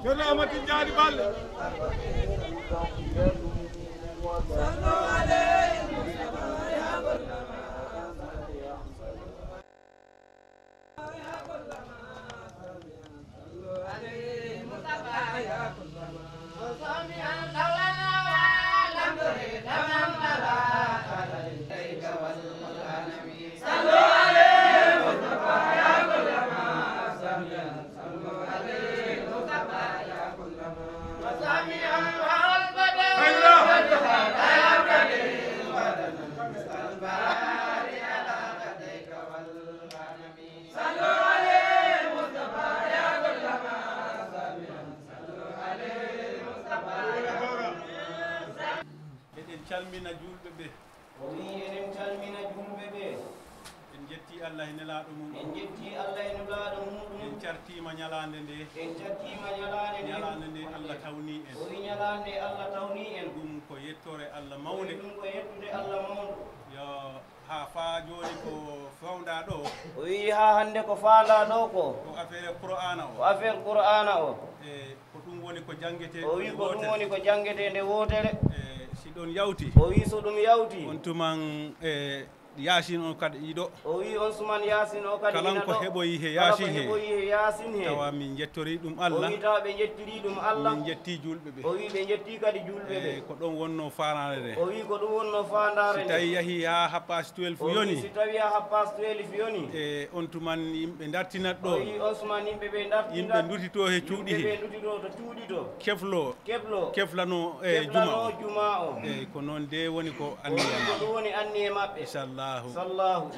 كرامة جاري بال calmina julɓe ɓe o wi eɗen calmina julɓe ɓe en jetti Allah e nelaɗo mum en jetti Allah e nelaɗo muɗum en cartima ñalande nde en cartima ñalande nde ñalande nde Allah tawni en o wi ñalande Allah tawni en ɗum ko yettore Allah mawde ɗum ko yettude Allah mawdo yo ha fa joni ko fawda ɗo o wi ha hande ko faanda ɗo ko affaire qur'ana ko affaire qur'ana o e ko ɗum woni ko jangete o wi ko ɗum woni ko jangete nde wotere si ɗon yawti o wi so ɗum yawti on tuman yasin on kadi iɗo o wi on suman yasin o kadi kalan ko heɓoyi he yasin he heɓoyi he yasin he tawa min jettori ɗum o Allah wi tawa ɓe jettiri ɗum Allah min jetti julɓe ɓe o wi ɓe jetti kadi julɓe ɓe ko ɗon wonno farare nde o wi ko ɗum wonno fandare si tawi yahi ha happas 12 yoni si tawi ha happas 12 yoni on tuman yimɓe dartinat o ɗo wi on suman yimɓe ɓe dartinat yimɓe dutito he cuuɗi he ɓe dutito to cuuɗi to keflo keflano juma o eyyi ko noon de woni ko anni ko ɗum woni anni e maɓɓe inchallahu inchallahu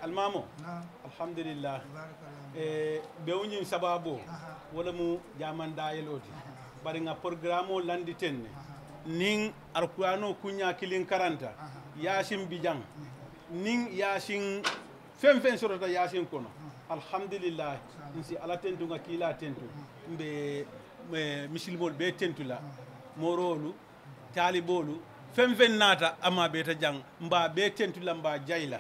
almamo alhamdulillah ɓewñin sababu wala mu jamanda yeloti bari nga programme o landitenne nin alqur'ano kunya kilin karanta yasin bijang nin yasin fen sorota yasin kono alhamdulillah insi ala tentu nga kila tentu mbe misilmol be tentula morolu talibolu fen nata amma be ta jang mba be tentula mba jayla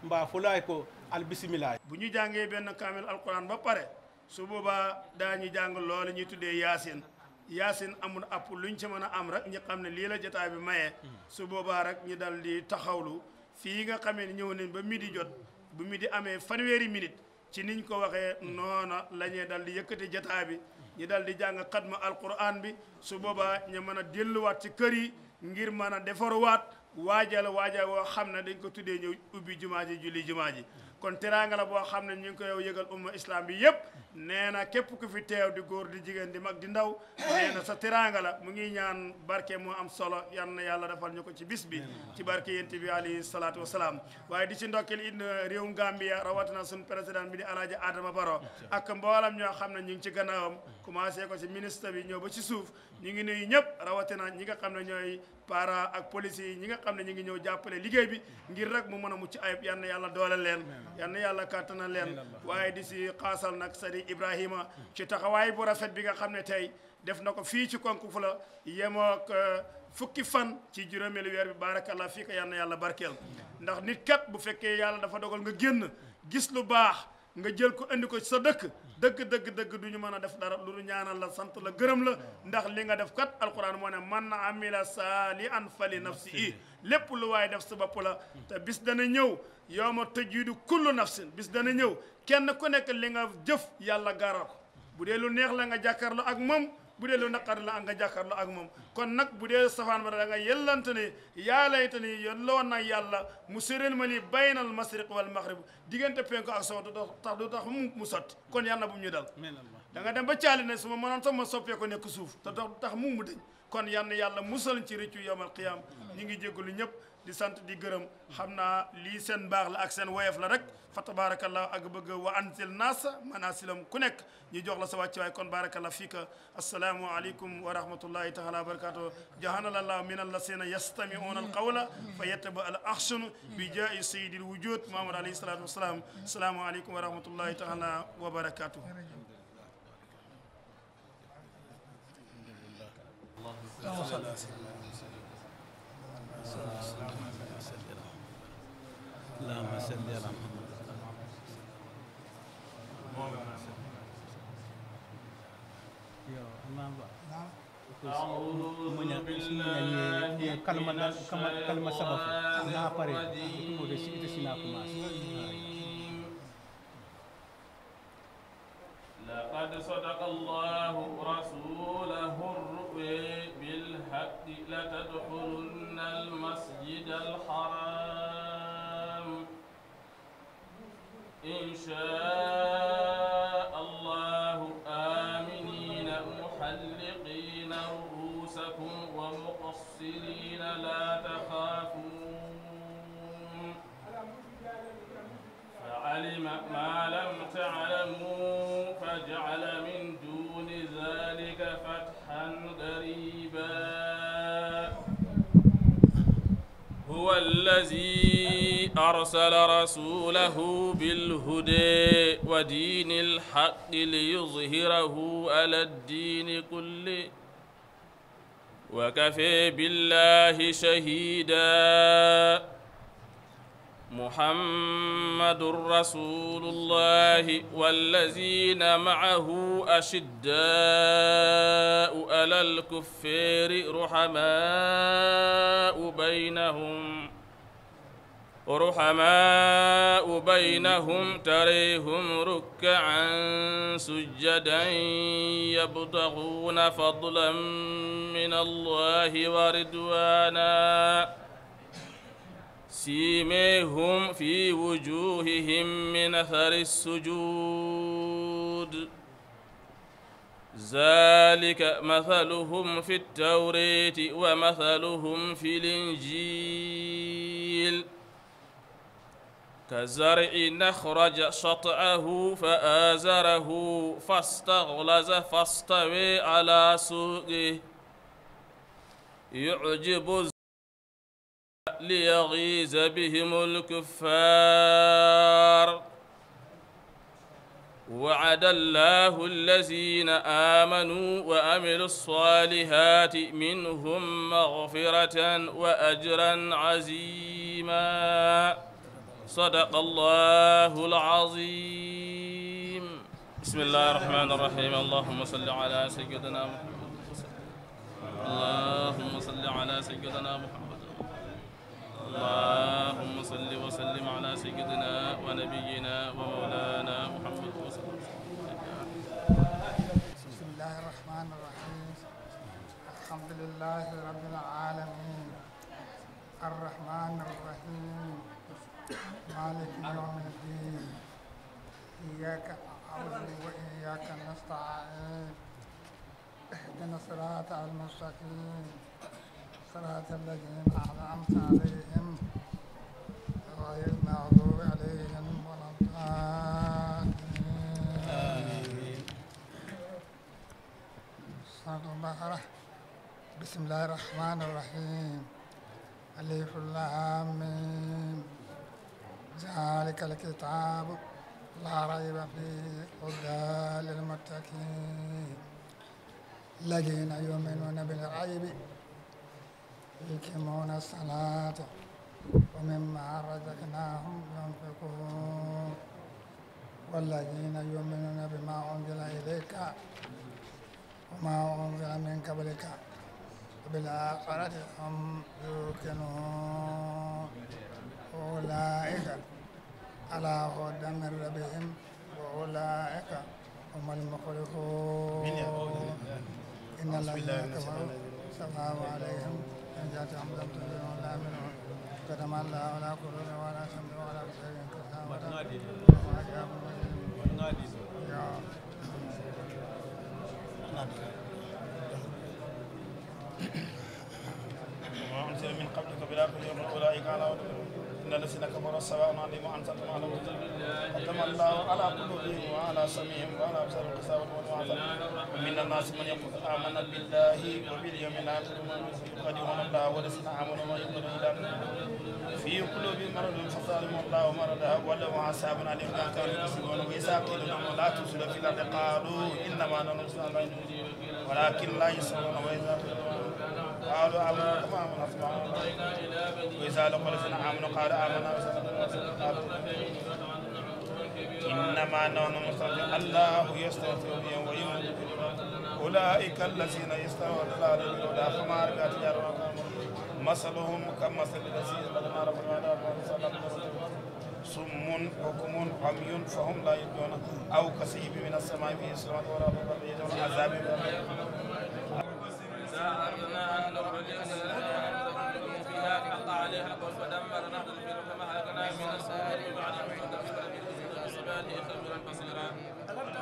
mba fulay ko al bismillah bu ñu jàngee benn kaamil alquran ba pare su boobaa daañu jàng loolu ñu tuddee yaasin yaasin amul app luñ ci mën a am rek ñu xam ne lii la jotaay bi maye su boobaa rek ñu dal di taxawlu fii nga xamee ne ñëw nañ ba midi jot bu midi amee fanweeri minute ci niñ ko waxee noona la ñuy dal di yëkkati jotaay bi ñu dal di jàng xatma alquran bi su boobaa ñu mën a delluwaat ci kër yi ngir mën a defaruwaat waajal woo xam ne dañ ko tuddee ñëw ubbi jumaa ji julli jumaa ji kon teraanga la boo xam ne ñu ngi ko yow yëgal umma islam bi yëpp nee na képp ku fi teew di góor di jigéen di mag di ndaw nee na sa teraanga la mu ngi ñaan barke moo am solo yal na yàlla defal ñu ko ci bis bi ci barke yent bi alayhi salaatu wasalaam waaye di ci ndokkeel it réewum Gambia rawatina suñu président bi di Alaaji Adama Barrow ak mboolam ñoo xam ne ñu ngi ci gannaawam commencé ko ci ministre bi ñëw ba ci suuf ñu ngi nuyu ñëpp rawatina ñi nga xam ne ñooy para ak police yi ñi nga xam ne ñu ngi ñëw jàppale liggéey bi ngir rek mu mën a mucc ayib yal na yàlla doole leen yal na yàlla kàttanal leen waaye di si xaasal nag sadi Ibrahima ci taxawaay bu rafet bi nga xam ne tey def na ko fii ci Konkufula yemook fukki fan ci juróomeelu weer bi barakallah fii ko yal na yàlla barkeel ndax nit kat bu fekkee yàlla dafa dogal nga génn gis lu baax nga jël ko andi ko ci sa dëkk dëgg du ñu mën a def dara lu ñaanal la sant la gërëm la ndax li nga def kat alquran moo ne man amila saalihan fali nafsihi lépp lu waaye def sa bopp la te bis dana ñëw yawma tajidu kullu nafsin bis dana ñëw kenn ku nekk li nga jëf yàlla garal ko bu dee lu neex la nga jàkkaarloo ak moom bu dee lu naqar la nga jàkkaarloo ak moom kon nag bu dee safaan ba da nga yellante ne yaa layta ni yelloo na yàlla mu séréel ma ni baynal masriq wal maghrib diggante penko ak sow du tax mu sotti kon yàlla na bu ñu dal da nga dem ba caali ne su ma mënoon sax ma soppee ko nekk suuf te du tax mu dëñ kon yàlla musal ci rëccu yawmal qiyaam ñi ngi jéggalu ñëpp di sant di gërëm xam naa lii seen baax la ak seen woyof la rek fa tabarakallah ak bëgg wa anzil naasa manasilam ku nekk ñu jox la sa wàccuwaay kon barakallah fiika assalaamu aleykum wa rahmatullahi taala wa barakatuh jahanallahu min allasina yastami'una alqawla fa yattaba al ahsanu bi jaa'i sayyidil wujud Muhammad alayhi salatu wassalam assalaamu aleykum wa rahmatullahi taala wa barakatuh صل على محمد يا الله أعوذ بالله من الشيطان الرجيم لقد صدق الله رسوله الرؤيا بالحق لتدخلن المسجد الحرام إن شاء الله آمنين محلقين رؤوسكم ومقصرين لا تخافون فعلم ما لم تعلموا فجعل من دون ذلك فتحا قريبا هو الذي أرسل رسوله بالهدى ودين الحق ليظهره على الدين كله وكفى بالله شهيدا محمد رسول الله والذين معه أشداء على الكفار رحماء بينهم تريهم ركعا سجدا يبتغون فضلا من الله ورضوانا سيميهم في وجوههم من أثر السجود ذلك مثلهم في التوراة ومثلهم في الإنجيل كزرع أخرج شطأه فآزره فاستغلظ فاستوى على سوقه يعجب ليغيظ بهم الكفار وعد الله الذين آمنوا وعملوا الصالحات منهم مغفرة وأجرا عظيما صدق الله العظيم بسم الله الرحمن الرحيم اللهم صل على سيدنا محمد اللهم صل على سيدنا محمد اللهم صل وسلم على سيدنا ونبينا ومولانا محمد وسلم. بسم الله الرحمن الرحيم الحمد لله رب العالمين الرحمن الرحيم مالك يوم الدين إياك نعبد وإياك نستعين اهدنا الصراط المستقيم صراط الذين أنعمت عليهم غير المغضوب عليهم ولا الضالين سورة البقرة بسم الله الرحمن الرحيم ألف لام ميم ذلك الكتاب لا ريب فيه هدى للمتقين الذين يؤمنون بالغيب يقيمون الصلاة ومما رزقناهم ينفقون والذين يؤمنون بما أنزل إليك وما أنزل من قبلك وبالآخرة هم يوقنون أولئك على هدى من ربهم وأولئك هم المفلحون إن الذين كفروا سواء عليهم إن جاءتهم لم تنذرهم لا منهم كتم الله على قلوبهم ولا سمعوا ولا أبصارهم غشاوة وما أنزل من قبلك بالآخرة يوم أولئك على إن الذين كفروا سواء عليهم أنذرتهم أم لم تنذرهم ختم الله على قلوبهم وعلى سمعهم وعلى أبصارهم غشاوة ومن الناس من يقول آمنا بالله وباليوم الآخر يخادعون الله والذين آمنوا وما يؤمنون إلا في قلوبهم مرض فزادهم الله مرضا ولهم عذاب أليم بما كانوا يكسبون وإذا قيل لهم لا تفسدوا في الأرض قالوا إنما نحن مسلمون ولكن لا يشعرون وإذا قالوا آمنا كما آمن الناس وإذا وإذا لقوا الذين آمنوا قالوا آمنا إنما نحن مستهزئون الله يستهزئ بهم ويمكر أولئك الذين يستهزئون بالهدى فما ربحت تجارتهم مثلهم كمثل الذين بدنا ربنا صم بكم عمي فهم لا يبصرون أو كصيب من السماء فيه ظلمات ورعد وبرق عذاب أردنا أن نخرج فيها فحق عليها القول فدمرنا فما هلكنا من السائر بعد عباده خبيرا بصيرا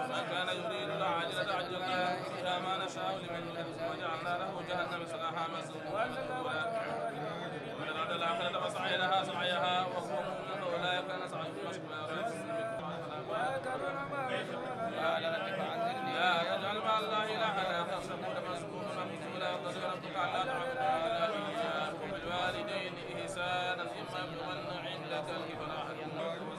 ما كان يريد العاجلة عجلنا فيها ما نشاء لمن نريد وجعلنا له جهنم يصلاها مسرورا ومن أراد الآخرة فسعي لها سعيها وهو مؤمن فأولئك كان سعيهم مشكورا لا تجعل مع الله إلها آخر سبحانه مسكونا ولا يقدر ربك على تعبد وبالوالدين إحسانا إما يبلغن عندك الكبر أحدهما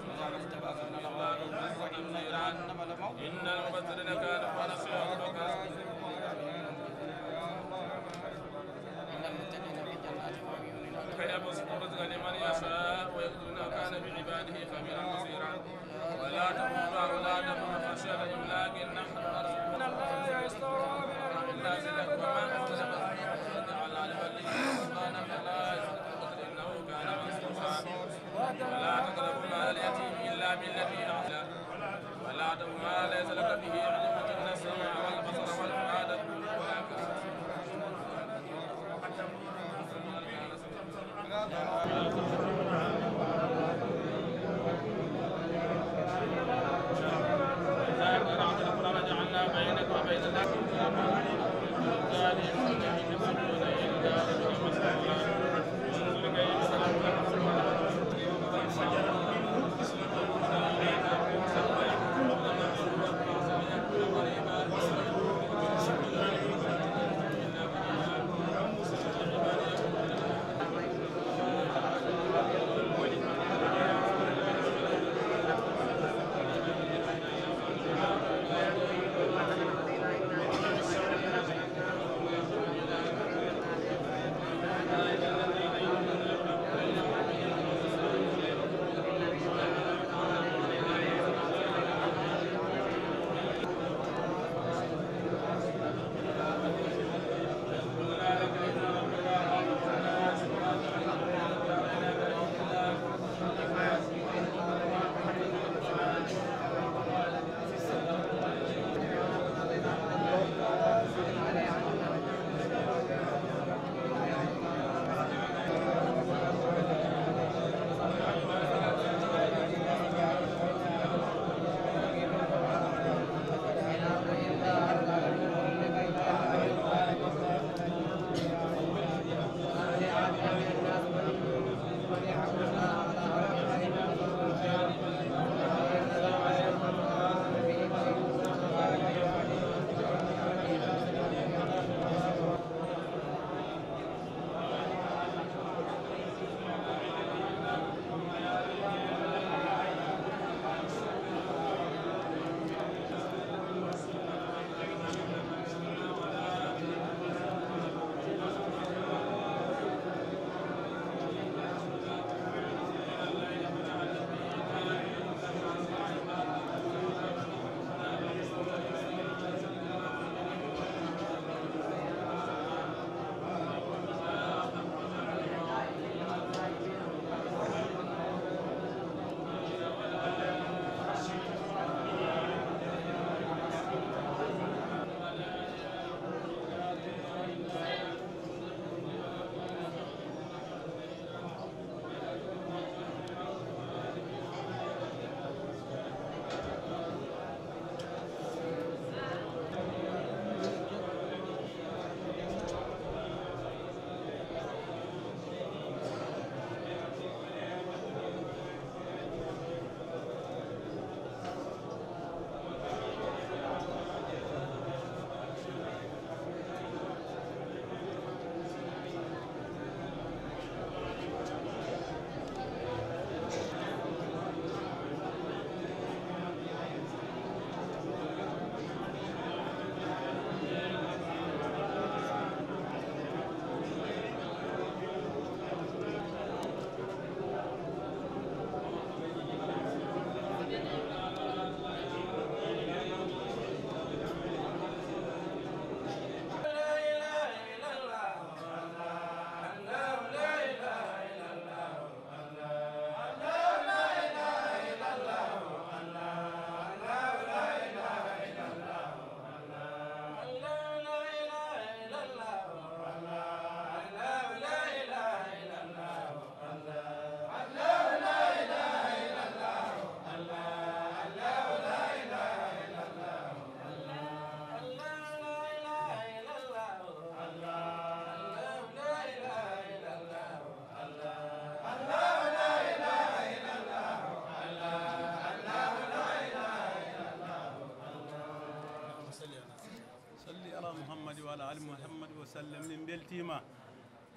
sallam min beltima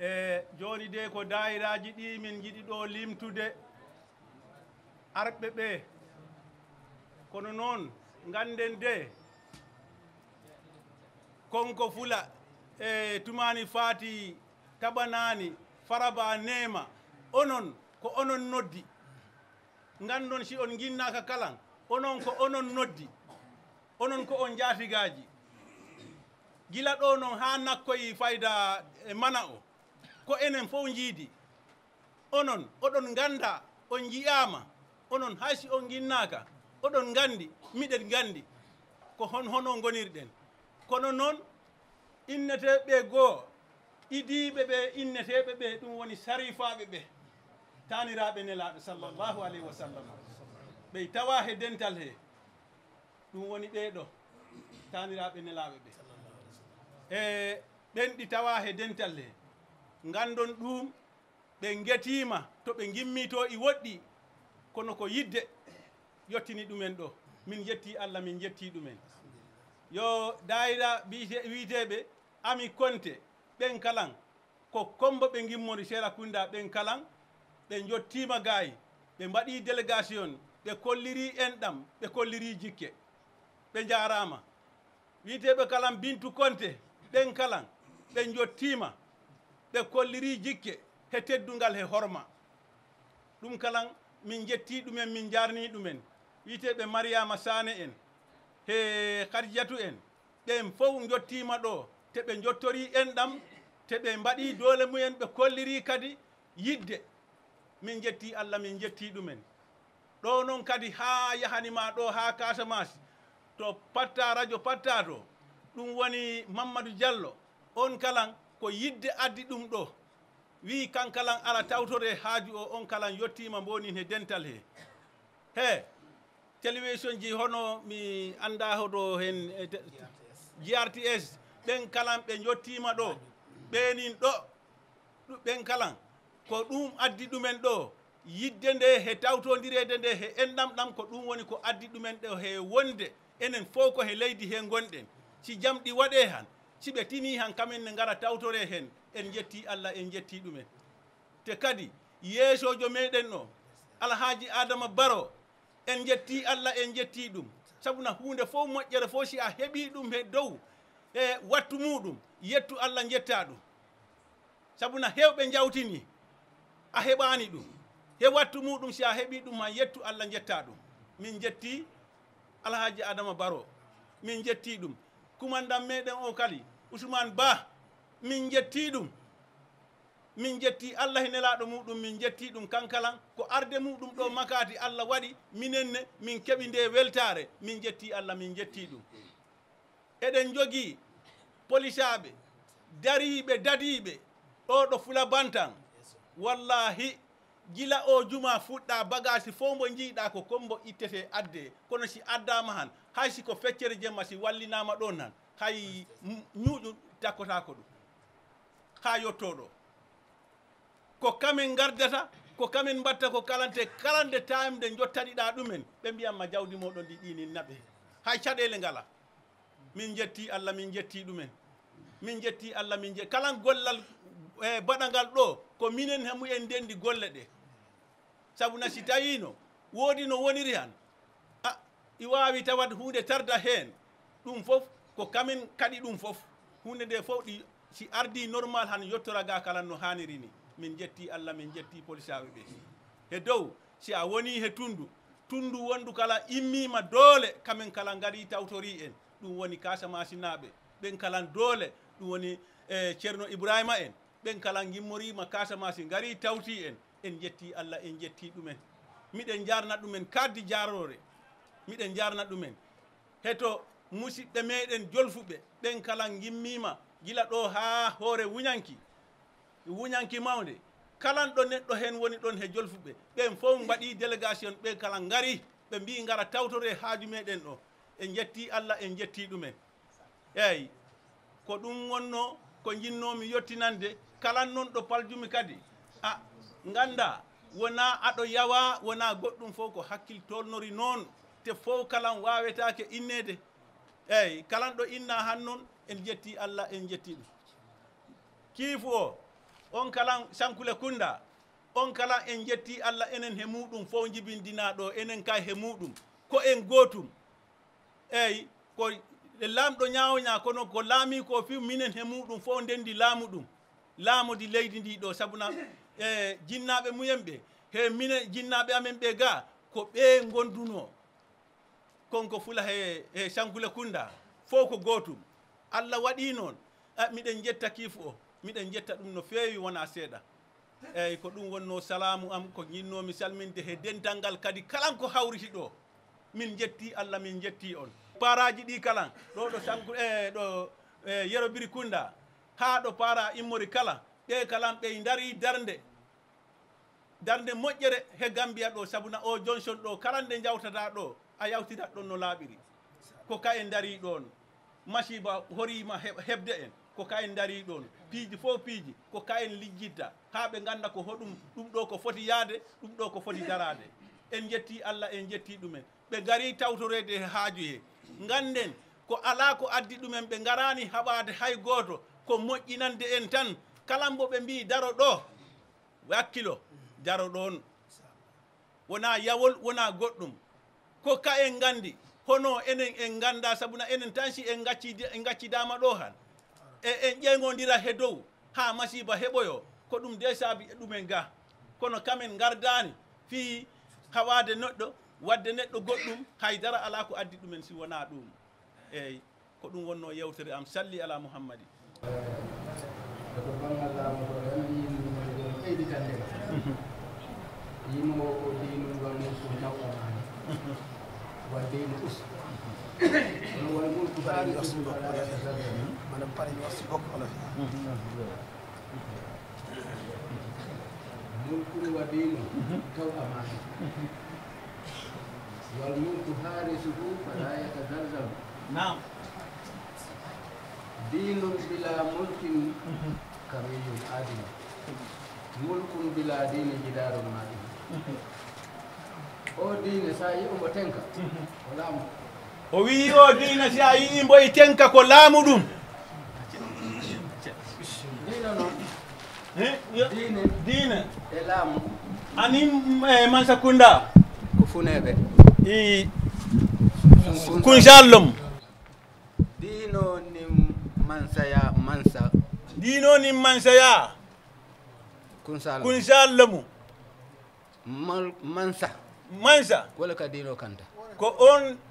e joni de ko dayiraji ɗi min jiɗi ɗo limtude arɓe ɓe kono noon ganden de konko fula e tumani faati taɓanani faraba nema onon ko onon noddi gandon si on ginnaka kalan onon ko onon noddi onon ko on jaatigaji gila ɗo noon ha nakkoyi fayda e mana o ko enen fof jiidi onon oɗon ganda on jiyama onon haysi on ginnaka oɗon gandi miɗen gandi ko hono gonirɗen kono noon inneteɓe goo idiɓe ɓe inneteɓe ɓe ɗum woni sarifaɓe ɓe taniraɓe nelaɓe sallllahu alayhi wa sallam ɓey tawa he dental he ɗum woni ɓeɗo taniraɓe nelaɓe ɓe e ɓen ɗi tawa he dental he gandon ɗum ɓe guetima to ɓe gimmi to i woɗɗi kono ko yidde yettini ɗumen ɗo min jetti Allah min jetti ɗumen yo dayira wiiteɓe ami konte ɓen kalan ko kombo ɓe gimmori Sera Kunda ɓen kalan ɓe jottima gayi ɓe mbaɗi délégation ɓe kolliri enɗam ɓe kolliri jikke ɓe jarama wiiteɓe kalan Bintu Konte ɓen kalan ɓe jottima ɓe kolliri jikke he teddungal he horma ɗum kalan min jetti ɗumen min jarni ɗumen wiiteɓe Mariama Sane en he Khadijatu en ɓen fof jottima ɗo te ɓe jottori enɗam te ɓe mbaɗi doole mumen ɓe kolliri kadi yidde min jetti Allah min jetti ɗumen ɗo noon kadi ha yahanima ɗo ha Casamance to patta radio patta to ɗum woni Mamadou Diallo on kalan ko yidde addi ɗum ɗo wi kankalan ala tawtore haaju o on kalan yettima mboni he dental he télévision ji hono mi anda hoɗo hen GRTS ɓen kalan ɓe jottima ɗo ɓenin ɗo ɓen kalan ko ɗum addi ɗumen ɗo yidde nde he tawtodirede nde he enɗam ɗam ko ɗum woni ko addi ɗumen ɗo he wonde enen fof ko he leydi he gonɗen si jamɗi waɗe han si ɓe tini han kamen ne gara tawtore hen en jetti Allah en jetti ɗumen te kadi yeesojo meɗen ɗo Alhaji Adama Barrow en jetti Allah en jetti ɗum sabuna hunde fof moƴƴere fof si a heeɓi ɗum he dow e wattu muɗum yettu Allah jetta ɗum sabuna hewɓe jawtini a heɓani ɗum he wattu muɗum si a heeɓi ɗum ha yettu Allah jetta ɗum min jetti Alhaji Adama Barrow min jetti ɗum kumandan meɗen o kali Ousmane Ba min jetti ɗum min jetti Allah e nelaɗo muɗum min jetti ɗum kankalan ko arde muɗum ɗo makati Allah waɗi minenne min keɓi nde weltare min jetti Allah min jetti ɗum eɗen jogui polisaɓe dariɓe dadiɓe ɗo ɗo Fula Bantan wallahi gila o juma fuɗɗa bagage fof mo jiiɗa ko kombo ittete adde kono si addama han hay si ko feccere jemma si wallinama ɗon han hay ñuuƴu takkotako ɗum ha yettoɗo ko kamen gardata ko kamen mbatta ko kalande time nde jottaniɗa ɗumen ɓe mbiyatma jawdi moɗon ɗi ɗini naɓe hay caɗele ngala min jetti Allah min jetti ɗumen min jetti Allah min jetti kala gollal e baɗangal ɗo ko minen hemu en ndendi golle ɗe sabu na si tawino woodi no woniri han i wawi tawat hunde tarda hen ɗum fof ko kamen kaɗi ɗum fof hunde nde fof ɗi si ardi normal han yettoraga kala no haniri ni min jetti Allah min jetti polisaɓe ɓe he dow si a woni he tundu wondu kala immima doole kamen kala gari tawtori en ɗum woni Casamance naɓe ɓen kala doole ɗum woni Ceerno Ibrahima en ɓen kala gimmorima Casamance gari tawti en jetti Allah en jetti ɗumen miɗen jarna ɗumen kaddi jarore miɗen jarna ɗumen heto musidɓe meɗen jolfuɓe ɓen kala gimmima gila ɗo ha hoore wuñanki mawde kalan ɗo neɗɗo hen woni ɗon he jolfuɓe ɓen fof mbaɗi délégation ɓen kala gari ɓe mbi gara tawtore haaju meɗen ɗo en jetti Allah en jetti ɗumen eyyi ko ɗum wonno ko jinnomi yettinande kala noon ɗo paljumi kadi ganda wona aɗo yawa wona goɗɗum fof ko hakkil tolnori noon te fof kalan wawetake innede eyyi kalan ɗo inna han noon en jetti Allah en jetti ɗum kiifu o on kala Sankule Kunda on kala en jetti Allah enen he muɗum fof jibindina ɗo enen kay he muɗum ko en gotum eyyi ko lamɗo ñawoña kono ko laami ko fi minen he muɗum fof ndendi laamu ɗum laamodi leydi ndi ɗo sabuna jinnaɓe muyen ɓe he minen jinnaɓe amen ɓe ga ko ɓe gonduno konko fula he Sankule Kunda fof ko gotum Allah waɗi noon miɗen jetta kiifu o miɗen jetta ɗum no feewi wona seeɗa eyyi ko ɗum wonno salamu am ko jinnomi salminde he dental ngal kadi kalan ko hawriti ɗo min jetti Allah min jetti on paraji ɗi kalan ɗo ɗo Sanku ɗo Yerobiri Kunda ha ɗo para immori kala ɓe kalan ɓe dari darde moƴƴere he Gambia ɗo sabuna o Johnson ɗo kala nde jawtata ɗo a yawtirat ɗon no laaɓiri ko ka en dari ɗon masiba horima hebde en ko ka en dari ɗon piiji fof piiji ko ka en lijjitta ha ɓe ganda ko hoɗum ɗum ɗo ko foti yaade ɗum ɗo ko foti darade en jetti Allah en jetti ɗumen ɓe gari tawtorede he haaju he ganden ko ala ko addi ɗumen ɓe garani haɓade hay goto ko moƴƴinande en tan kala mbo ɓe mbi daro ɗo wakkilo daro ɗon wona yawol wona goɗɗum ko ka en gandi hono enen en ganda sabuna enen tan si en gaccidama ɗo han en ƴeygodira he dow ha masiba heɓoyo ko ɗum de saabi e ɗumen ga kono kamen gardani fi hawade neɗɗo wadde neɗɗo goɗɗum haydara ala ko addi ɗumen si wona ɗum eyyi ko ɗum wonno yewtere am salli ala Muhammadi ko bangal laamu ko tan yimɓe ɓeyditande yimmo ko diinu wonno ko nawɗamani wadde no us ono won mulku baari asbo manam pare ni asbo ala mulku wadino taw amani wal mulku harisuhu fala yatazalzal naam dinun bila mulkin kamiyun adina mulkun bila dini jidarun madina o diine sa yi omo tenka ko laamu o wi o diine si a yii mbo e tenka ko laamu ɗum diine noon diine e laamu anin Mansa Kunda ko funeɓe i kunsallum diino nim mansaya mansa diino nim mansaya kunsallamu mansa wala ka diino kanta ko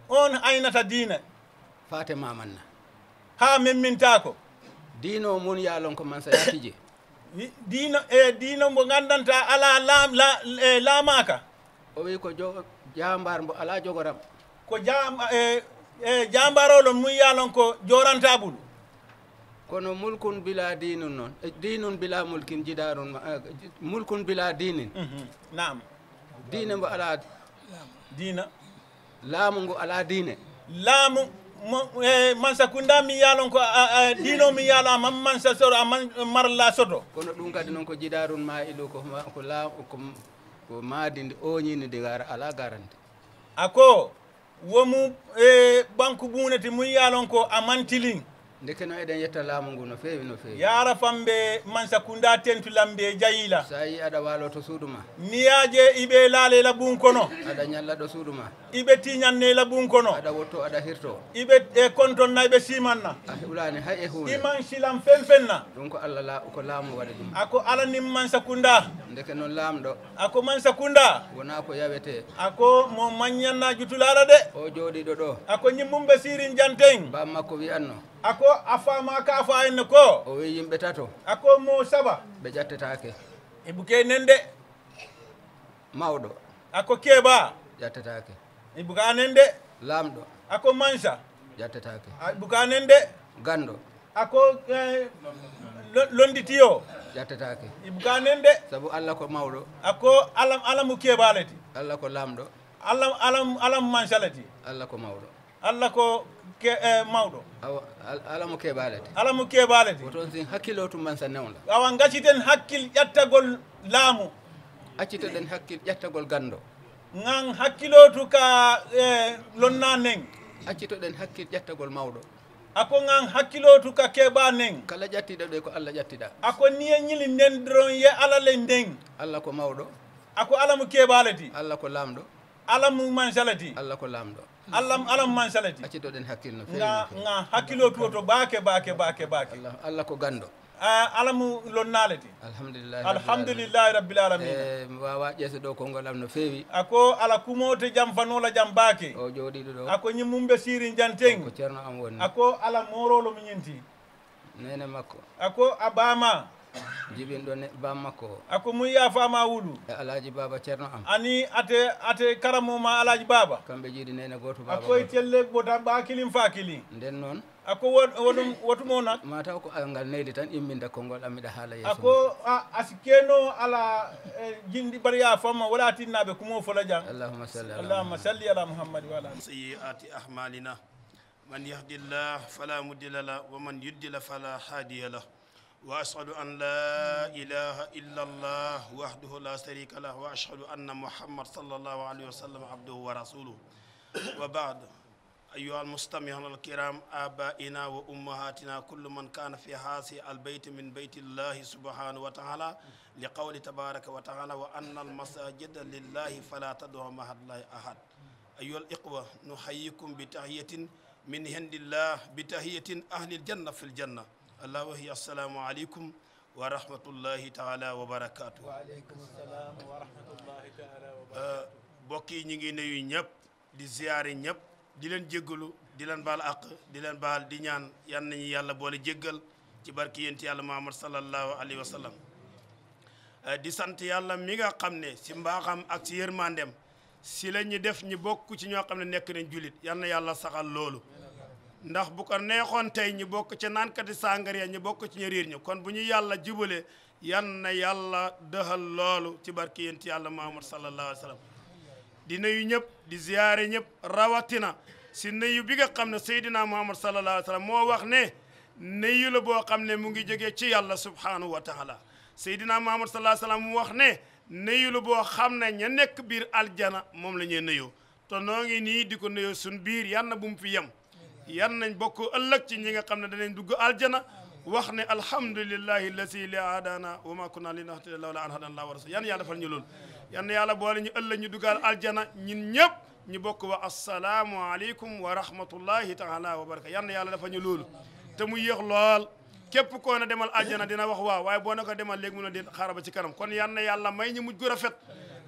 on aynata diina fate mamanna ha memmintako diino mun yaalon ko mansa yatije diino mbo gandanta ala laamaka o wi ko jambar mbo ala jogoram ko jambarolon mum yaalon ko jorantabulu kono mulkun bila dinun noon dinun bila mulkin jidarun mulkun bila dinin naam diine mbo ala diina laamu ngu ala diine laamu Mansa Kunda mi yaalon ko diino mi yaalo amam mansa soto aman marla soto kono ɗum kadi noon ko jidarun ma ilu ko maadinde oñinde digara ala garante ako womu banque buneti mum yaalon ko amantilin ndeke no eɗen yetta laamu ngu no feewi no feewi yara famɓe Mansa Kunda tentulamɓe jayila sa yi aɗa waalo to suudu ma niyaje iɓe laale laɓum kono aɗa ñalla ɗo suudu ma iɓe tiñanne laɓum kono aɗa wotto aɗa hirto iɓe kontonna iɓe simanna a hulani hay e hunde iman silam fenna ɗum ko Allah ko laamu waɗi ɗum ako alanim Mansa Kunda ndeke noon laamɗo ako Mansa Kunda wona ko yawete ako mo mañanna jutulaɗo de o jooɗiɗo ɗo ako ñimmumɓe sirin janten bam makko wiyanno ako a fama ka fa henne ko o wi yimɓe tato ako mo saba ɓe ƴattetake e buke nende mawɗo ako keɓa ƴattetake e buka nende laamɗo ako Mansa ƴattetake buka nende ganɗo ako londitiyo ƴattetake e buka nende saabu Allah ko mawɗo ako alamu keɓaleti Allah ko laamɗo alam Mansa lati Allah ko mawɗo Allah ko mawɗo alamu keɓalete alamu keɓaleti o toon sin hakkilo tum Mansa newla awa gacciten hakkil ƴattagol laamu accitoɗen hakkil ƴattagol ganndo ngan hakkilotu ka lonna nen accitoɗen hakkil ƴattagol mawɗo ako ngan hakkilotu ka keɓa nen kala ƴattiɗo ɗo ko Allah ƴattiɗa ako niye ñili nden doron ye ala le nden Allah ko mawɗo ako ala mo keɓaleti Allah ko lamɗo ala mo mansalati Allah ko lamɗo ala mo mansalati accidoɗen hakkille no fewi nga hakkilotu o to baake Allah ko ganɗo ala mo lonnaleti alhamdulillahi rabbil alamin mi wawa ƴeeso ɗo konngol am no feewi ako ala kumoto jam fanola jam baake o jooɗiɗo ɗo ako ñimmumɓe sirin janten ko ceerno am woni ako ala morolo mo ñinti nene makko ako a bama jibinɗo bam makko o ako mum yafama wulu e alaji baba ceerno am ani ate karamoma alaji baba kamɓe jiiɗi nene goto baba akoye telle bota ba kilin fa kilin nden noon ako wotumo nak mataw ko ngal neydi tan imminda konngol am miɗa haala yeeso ako asikeno ala jinɗi bariya famma wala tinnaɓe kumo fola jang allahumma salli ala muhammad wa ala sayyiati ahmalina man yahdillah fala mudilla la wa man yuddila fala hadiya la wa ashhadu an la ilaha illa allah wahdahu la sharika lah wa ashhadu anna muhammad sallallahu alayhi wa sallam abduhu wa rasuluhu wa ba'd أيها المستمعون الكرام آبائنا وأمهاتنا كل من كان في هذا البيت من بيت الله سبحانه وتعالى لقول تبارك وتعالى وأن المساجد لله فلا تدعوا مع الله أحد أيها الإخوة نحييكم بتحية من عند الله بتحية أهل الجنة في الجنة الله وهي السلام عليكم ورحمة الله تعالى وبركاته وعليكم السلام ورحمة الله تعالى وبركاته بوكي نيغي نيو ñep di ziaré ñep di leen jéggalu di leen baal àq di leen baal di ñaan yan nañu yàlla boole jéggal ci barki yénti yàlla Muhammad sallallahu alayhi wa sallam di sant yàlla mi nga xam ne si mbaaxam ak si yërmandem si la ñu def ñu bokk ci ñoo xam ne nekk nañ julit yan na yàlla saxal loolu ndax bu ko neexoon tey ñu bokk ca naankati sàngara ñu bokk ci ñu riir ñu kon bu ñu yàlla jubale yan na yàlla dëxal loolu ci barki yénti yàlla Muhammad sallallahu alayhi wa sallam di nuyu ñëpp di ziyaare ñëpp rawatina si nuyu bi nga xam ne Seydina Muhammad sallallahu alayhi wa sallam moo wax ne nuyu la boo xam ne mu ngi jógee ci yàlla subhanahu wa taala Seydina Muhammad sallallahu alayhi wa sallam mu wax ne nuyu la boo xam ne ña nekk biir aljana moom la ñuy nuyoo te noo ngi nii di ko nuyoo suñ biir yan na bu mu fi yem yan nañ bokk ëllëg ci ñi nga xam ne danañ dugg aljana wax ne alhamdulillahi allati li hadana wa ma kunna linahtadiya lawla an hadana Allahu wa rasul yan yàlla defal ñu loolu yan yàlla boole ñu ëllëg ñu dugal aljana ñun ñëpp ñu bokk wa assalaamu aleykum wa rahmatullahi taala wa baraka yan yàlla dafa ñu loolu te mu yéex lool képp koo na demal aljana dina wax waaw waaye boo na ko demal léegi mun a di xaaral ba ci kanam kon yan yàlla may ñu mujj gu rafet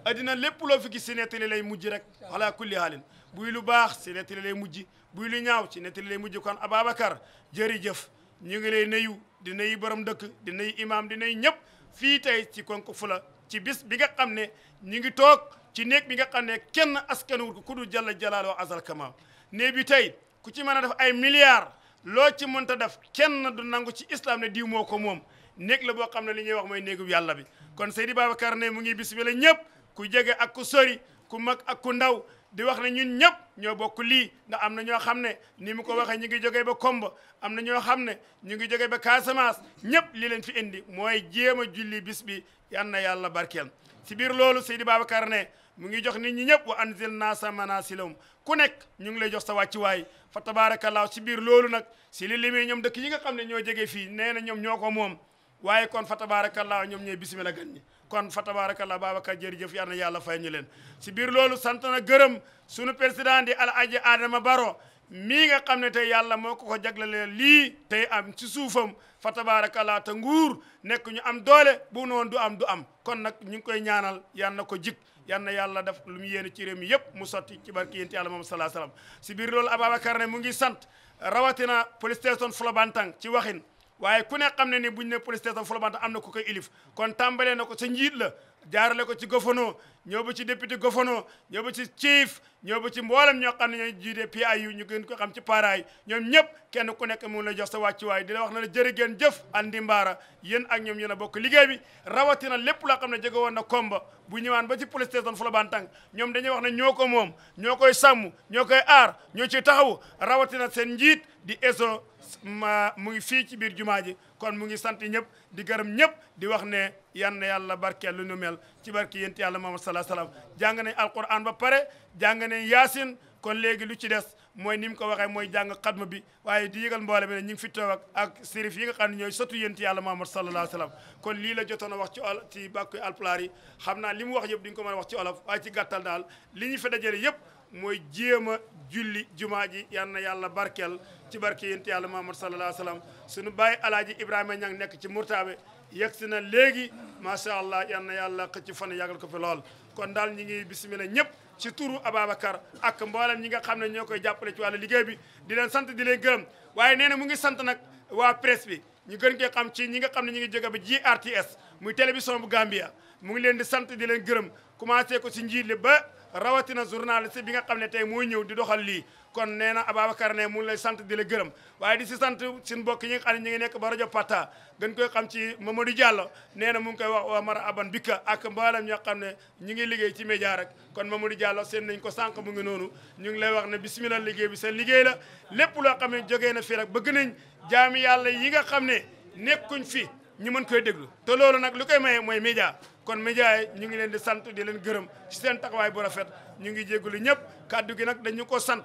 addina lépp loo fi gis si nettali lay mujj rek ala kulli haalin buy lu baax si nettali lay mujj buy lu ñaaw ci nettali lay mujj kon Ababacar jërëjëf ñu ngi lay nuyu di nuyu borom dëkk di nuyu imam di nuyu ñëpp fii tey ci Konko Fula ci bis bi nga xam ne ñu ngi toog ci néeg bi nga xam ne kenn askanwul ko ku dul jalla jalaaloo azal kama néeg bi tey ku ci mën a def ay milliards loo ci mënta def kenn du nangu ci islam ne diw moo ko moom néeg la boo xam ne li ñuy wax mooy néegu yàlla bi kon Seydi Babacar ne mu ngi bismillah ñëpp ku jege ak ku sori ku mag ak ku ndaw di wax ne ñun ñëpp ñoo bokk lii ndax am na ñoo xam ne ni mu ko waxee ñu ngi jógee ba Komba am na ñoo xam ne ñu ngi jógee ba Casamance ñëpp li leen fi indi mooy jéem a julli bis bi yan na yàlla barkeel si biir loolu Seydi Babacar ne mu ngi jox nit ñi ñëpp wa anzil naasa manasilahum ku nekk ñu ngi lay jox sa wàccuwaay fa tabarakallah si biir loolu nag si li limee ñoom dëkk yi nga xam ne ñoo jege fii nee na ñoom ñoo ko moom waaye kon fa tabarakallah ñoom ñooy bismillah gan ñi kon fa tabarakallah Babacar jërëjëf yal na yàlla fay ñu leen si biir loolu sant na gërëm sunu président di Alaaji Adama Barrow mii nga xam ne tey yàlla moo ko jagleel lii tey am ci suufam fa tabarakallah te nguur nekk ñu am doole bu noonu du am kon nag ñu ngi koy ñaanal yal na ko jik yal na yàlla def lu mu yéene ci réew mi yëpp mu sotti ci barki yénti yàlla moom sallallahu alayhi wasallam si biir loolu Ababacar ne mu ngi sant rawatina police station Fulabantang ci waxin waaye ku ne xam ne ni buñ ne police station Fulabantang am na ku koy ilif kon tàmbalee na ko sa njiit la jaarale ko ci gouverneur ñëw ba ci député gouverneur ñëw ba ci chief ñëw ba ci mboolem ñoo xam ne ñooy jiite PIU ñu gën ko xam ci paraay ñoom ñëpp kenn ku nekk mu la jox sa wàccuwaay di la wax na la jërë ngeen jëf andi mbaara yéen ak ñoom yéen a bokk liggéey bi rawatina lépp loo xam ne jóge woon na Komba bu ñëwaan ba ci police station Fulabantang ñoom dañuy wax ne ñoo ko moom ñoo koy sàmm ñoo koy aar ñoo ciy taxawu rawatina seen njiit di eso mu ngi fii ci biir jumaa ji kon mu ngi sant ñëpp di gërëm ñëpp di wax ne yan na yàlla barkeel lu nu mel ci barke yénti yàlla Muhammad sallallahu alayhi wasallam jàng nañ alquran ba pare jàng nañ yaasin kon léegi lu ci des mooy ni mu ko waxee mooy jàng xatma bi waaye di yëgal mboole bi ne ñu ngi fi toog ak sérif yi nga xam ne ñooy sotu yénti yàlla Muhammad sallallahu alayhi wa sallam kon lii la jotoon a wax ci bàkku alpulaar yi xam naa li mu wax yëpp di nga ko mën a wax ci olof waaye ci gàttal daal li ñu fi dajale yëpp mooy jéem a julli jumaa ji yal na yàlla barkeel ci barke yénti yàlla Muhammad sallallahu alayhi wa sallam suñu bàyyi alaaji Ibrahima Ñang nekk ci Murtaabe yegg si na léegi macha allah yal na yàlla xëcc fan yàggal ko fi lool kon daal ñi ngi bismillah ñëpp ci turu Ababacar ak mboolem ñi nga xam ne ñoo koy jàppale ci wàllu liggéey bi di leen sant di leen gërëm waaye nee na mu ngi sant nag waa presse bi ñu gën koy xam ci ñi nga xam ne ñu ngi jóge ba GRTS muy télévision bu Gambia mu ngi leen di sant di leen gërëm commencé ko si njiit li ba rawatina journaliste bi nga xam ne tey mooy ñëw di doxal lii kon nee na Ababacar ne mu ngi lay sant di la gërëm waaye di si sant suñu mbokk yi nga xam ne ñu ngi nekk ba rajo Pata gën koy xam ci Mamadou Diallo nee na mu ngi koy wax waa Mara Aban Bika ak mboolem ñoo xam ne ñu ngi liggéey ci média rek kon Mamadou Diallo seen nañ ko sànq mu ngi noonu ñu ngi lay wax ne bismillah liggéey bi seen liggéey la lépp loo xam ne jógee na fii rek bëgg nañ jaami yàlla yi nga xam ne nekkuñ fi ñu mën koy déglu te loolu nag lu koy maye mooy média kon média yi ñu ngi leen di sant di leen gërëm ci seen taxawaay bu rafet ñu ngi jégalu ñëpp kàddu gi nag dañu ko sant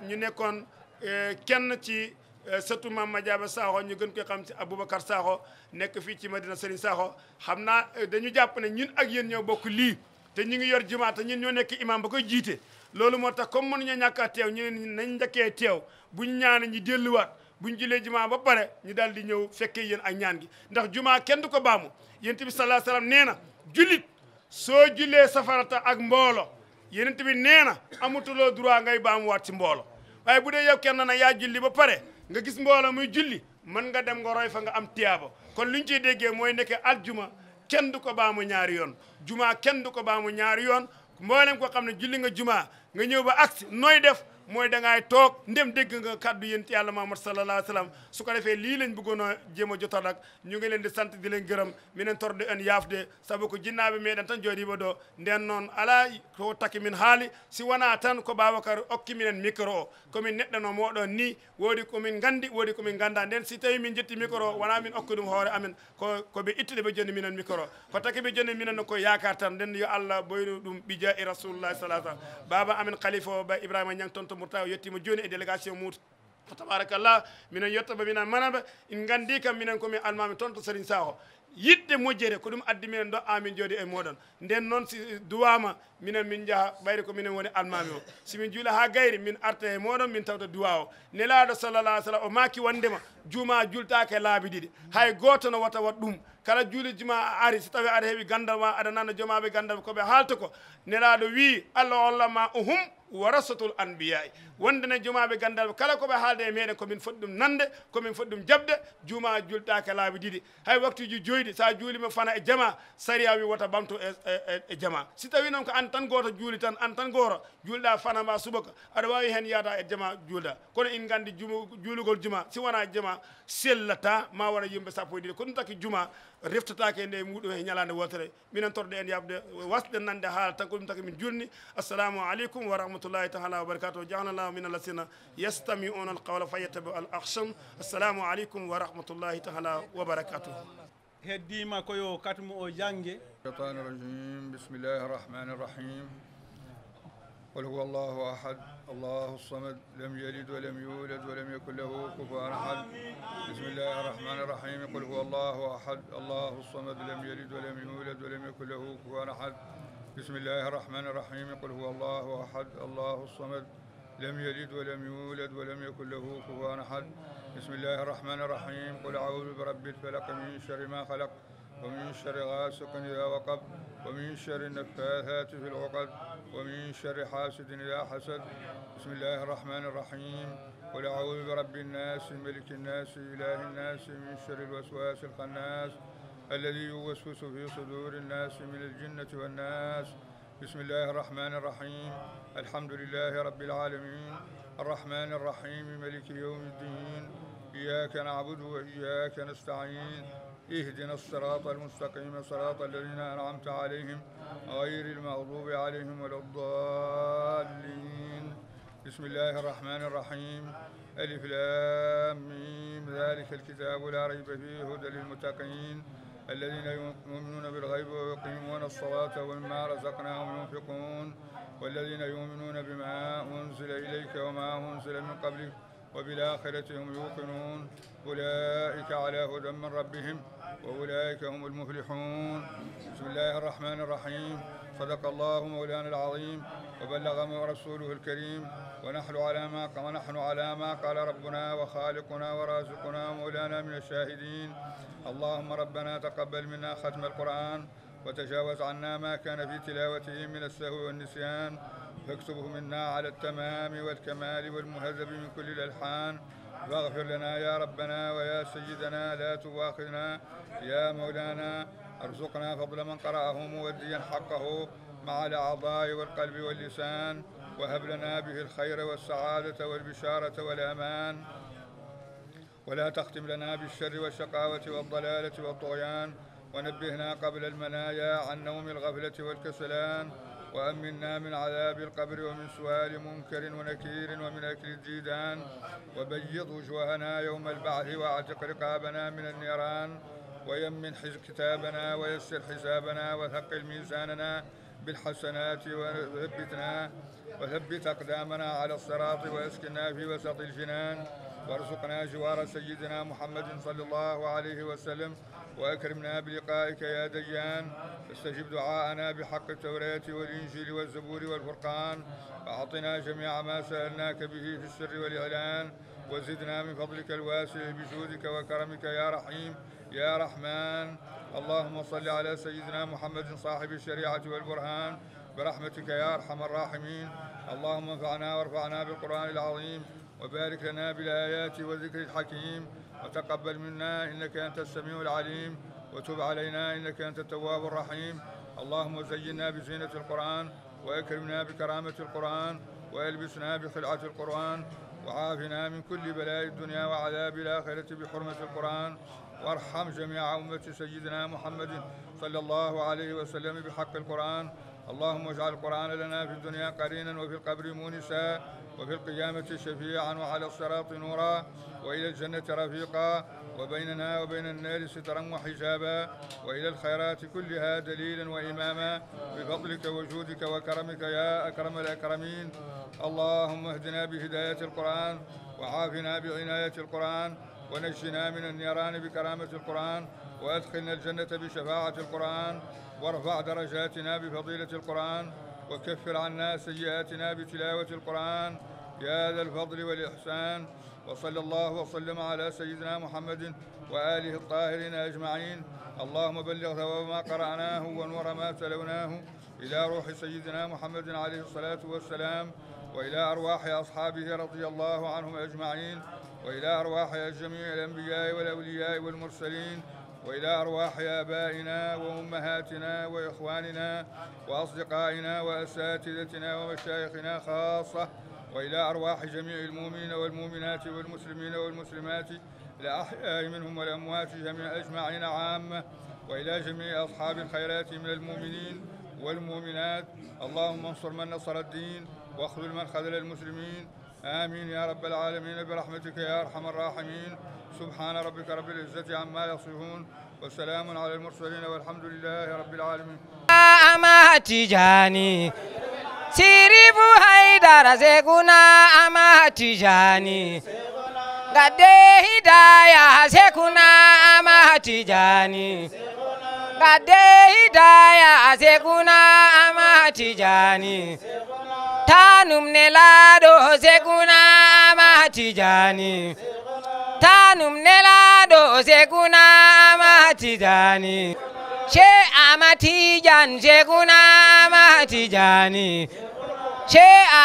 ñu nekkoon kenn ci sëtu Mame Madiaba Sakho ñu gën koy xam ci Aboubacar Sakho nekk fii ci Madina Serigne Sakho xam naa dañu jàpp ne ñun ak yéen ñoo bokk lii te ñu ngi yor jumaa te ñun ñoo nekk imam ba koy jiite loolu moo tax comme mënuñoo ñàkk a teew ñu ne nañ njëkkee teew bu ñu ñaane ñi delluwaat bu ñu julee jumaa ba pare ñu daal di ñëw fekkee yéen ak ñaan gi ndax jumaa kenn du ko baamu yonent bi sallallahu alayhi wasallam nee na jullit soo julee safarata ak mboolo yonent bi nee na amatuloo droit ngay baamuwaat ci mboolo waaye bu dee yow kenn na yaa julli ba pare nga gis mboolo muy julli mën nga dem nga roy fa nga am tiyaaba kon lu ñu ciy déggee mooy nekk aljuma kenn du ko baamu ñaari yoon jumaa kenn du ko baamu ñaari yoon mboolem ko xam ne julli nga jumaa nga ñëw ba agsi nooy def mooy da ngay toog ndem dégg nga kaddu yénti yàlla Muhammad sallallahu alayhi wa sallam su ko defee lii lañ bëggoon a jéem a jotal ak ñu ngi leen di sant di leen gërëm minen torde en yaafde sabu ko jinnaaɓe meɗen tan jooɗiɓe ɗo nden noon ala ko taki min haali si wona tan ko Babacar okki minen micro o komin neɗɗano moɗon ni woodi komin gandi woodi komin ganda nden si tawi min jetti micro o wona min okki ɗum hoore amen koɓe ittude ɓe jonni minen micro ko taki ɓe jonni minen ko yakar tan nden yo Allah boynu ɗum ɓija e rasulullah sallah sallam baba amen khalifa o ba Ibrahima Ñang toon to Murtaw yettima joni e délégation muut tabarakallah minen yettaba minen manaba in gandi kam minen komin almami toon to Serigne Sakho yidde moƴƴere ko ɗum addi minen do amin jooɗi e moɗon nden noon si duwama minen min jaaha ɓayde ko minen woni almami o simin juula ha gayri min arta e moɗon min tawta duwa o nelaɗo sallallah alih sallam o maki wondema juuma jultake laabi ɗiɗi hay goto no wata wat ɗum kala juuli juma a ari so tawi aɗa heeɓi gandal ma aɗa nana jomaɓe gandal koɓe haalta ko nelaɗo wi Allah hollama uhum warasatul anbiya'i wondene jumaɓe gandal kala koɓe haalde e meɗen komin foti ɗum nande komin foti ɗum jabde juuma jultake laabi ɗiɗi hay waktuji joyɗi sa juulima fana e jama sariya wi wota bamto e jama si tawi noon ko an tan goto juuli tan an tan goto juulɗa fana ma subaka aɗa wawi hen yaada e jama juulɗa kono in gandi juulugol juma si wona jama sellata ma wona yimɓe sappo e ɗiɗi ko ɗum taki juma reftatake nde muɗum e ñalande wotere minen torde en yabde wasde nande haala tan ko ɗum taki min julni assalamu aleykum wa rahmatullahi taala wa barakatuh jahanallahu min allasina yastami'una alqawla fayattabi'u al ahsan assalamu aleykum wa rahmatullahi taala wa barakatuh heddima koyo katmu o jange الشيطان الرجيم بسم الله الرحمن الرحيم قل هو الله أحد الله الصمد لم يلد ولم يولد ولم يكن له كفوا أحد بسم الله الرحمن الرحيم قل هو الله أحد الله الصمد لم يلد ولم يولد ولم يكن له كفوا أحد بسم الله الرحمن الرحيم قل هو الله أحد الله الصمد لم يلد ولم يولد ولم يكن له كفوا أحد بسم الله الرحمن الرحيم قل أعوذ برب الفلق من شر ما خلق ومن شر غاسق إذا وقب ومن شر النفاثات في العقد ومن شر حاسد إذا حسد بسم الله الرحمن الرحيم قل أعوذ برب الناس ملك الناس إله الناس من شر الوسواس الخناس الذي يوسوس في صدور الناس من الجنة والناس بسم الله الرحمن الرحيم الحمد لله رب العالمين الرحمن الرحيم ملك يوم الدين إياك نعبد وإياك نستعين اهدنا الصراط المستقيم صراط الذين أنعمت عليهم غير المغضوب عليهم ولا الضالين بسم الله الرحمن الرحيم ألف لام ميم ذلك الكتاب لا ريب فيه هدى للمتقين الذين يؤمنون بالغيب ويقيمون الصلاة ومما رزقناهم ينفقون والذين يؤمنون بما أنزل إليك وما أنزل من قبلك وبالآخرة هم يوقنون أولئك على هدى من ربهم وأولئك هم المفلحون. بسم الله الرحمن الرحيم. صدق الله مولانا العظيم وبلغ رسوله الكريم ونحن على ما قال ربنا وخالقنا ورازقنا ومولانا من الشاهدين. اللهم ربنا تقبل منا ختم القرآن وتجاوز عنا ما كان في تلاوته من السهو والنسيان فاكتبه منا على التمام والكمال والمهذب من كل الألحان واغفر لنا يا ربنا ويا سيدنا لا تواخذنا يا مولانا ارزقنا فضل من قرأه موديا حقه مع الأعضاء والقلب واللسان وهب لنا به الخير والسعادة والبشارة والأمان ولا تختم لنا بالشر والشقاوة والضلالة والطغيان ونبهنا قبل المنايا عن نوم الغفلة والكسلان وأمنا من عذاب القبر ومن سؤال منكر ونكير ومن أكل الديدان وبيض وجوهنا يوم البعث واعتق رقابنا من النيران ويمن كتابنا ويسر حسابنا وثقل ميزاننا بالحسنات وثبت أقدامنا على الصراط وأسكننا في وسط الجنان وارزقنا جوار سيدنا محمد صلى الله عليه وسلم وأكرمنا بلقائك يا ديان استجب دعاءنا بحق التوراة والإنجيل والزبور والفرقان وأعطنا جميع ما سألناك به في السر والإعلان وزدنا من فضلك الواسع بجودك وكرمك يا رحيم يا رحمن. اللهم صل على سيدنا محمد صاحب الشريعة والبرهان برحمتك يا أرحم الراحمين. اللهم انفعنا وارفعنا بالقرآن العظيم وبارك لنا بالآيات والذكر الحكيم وتقبل منا إنك أنت السميع العليم وتب علينا إنك أنت التواب الرحيم. اللهم زينا بزينة القرآن وأكرمنا بكرامة القرآن وألبسنا بخلعة القرآن وعافنا من كل بلاء الدنيا وعذاب الآخرة بحرمة القرآن وارحم جميع أمة سيدنا محمد صلى الله عليه وسلم بحق القرآن. اللهم اجعل القرآن لنا في الدنيا قرينا وفي القبر مونسا وفي القيامة شفيعا وعلى الصراط نورا وإلى الجنة رفيقا وبيننا وبين النار سترا وحجابا وإلى الخيرات كلها دليلا وإماما بفضلك وجودك وكرمك يا أكرم الأكرمين. اللهم اهدنا بهداية القرآن وعافنا بعناية القرآن ونجنا من النيران بكرامة القرآن وأدخلنا الجنة بشفاعة القرآن وارفع درجاتنا بفضيلة القرآن وكفر عنا سيئاتنا بتلاوة القرآن يا ذا الفضل والإحسان. وصلى الله وسلم على سيدنا محمد وآله الطاهرين أجمعين. اللهم بلغ ثواب ما قرأناه ونور ما تلوناه إلى روح سيدنا محمد عليه الصلاة والسلام وإلى أرواح أصحابه رضي الله عنهم أجمعين وإلى أرواح جميع الأنبياء والأولياء والمرسلين وإلى أرواح آبائنا وأمهاتنا وإخواننا وأصدقائنا وأساتذتنا ومشايخنا خاصة وإلى أرواح جميع المؤمنين والمؤمنات والمسلمين والمسلمات الأحياء منهم والأموات جميع أجمعين عامة وإلى جميع أصحاب الخيرات من المؤمنين والمؤمنات. اللهم انصر من نصر الدين واخذل من خذل المسلمين آمين يا رب العالمين برحمتك يا أرحم الراحمين. سبحان ربك رب العزة عما يصفون وسلام على المرسلين والحمد لله رب العالمين. أما تجاني سيريفو هيدار سيكونا أما تجاني غدي هدايا سيكونا أما تجاني غدي هدايا سيكونا أما تجاني تانم نلادو سيكونا أما تجاني تانم نلادو سيكونا أما تجاني شي أما تجان سيكونا أما تجاني شي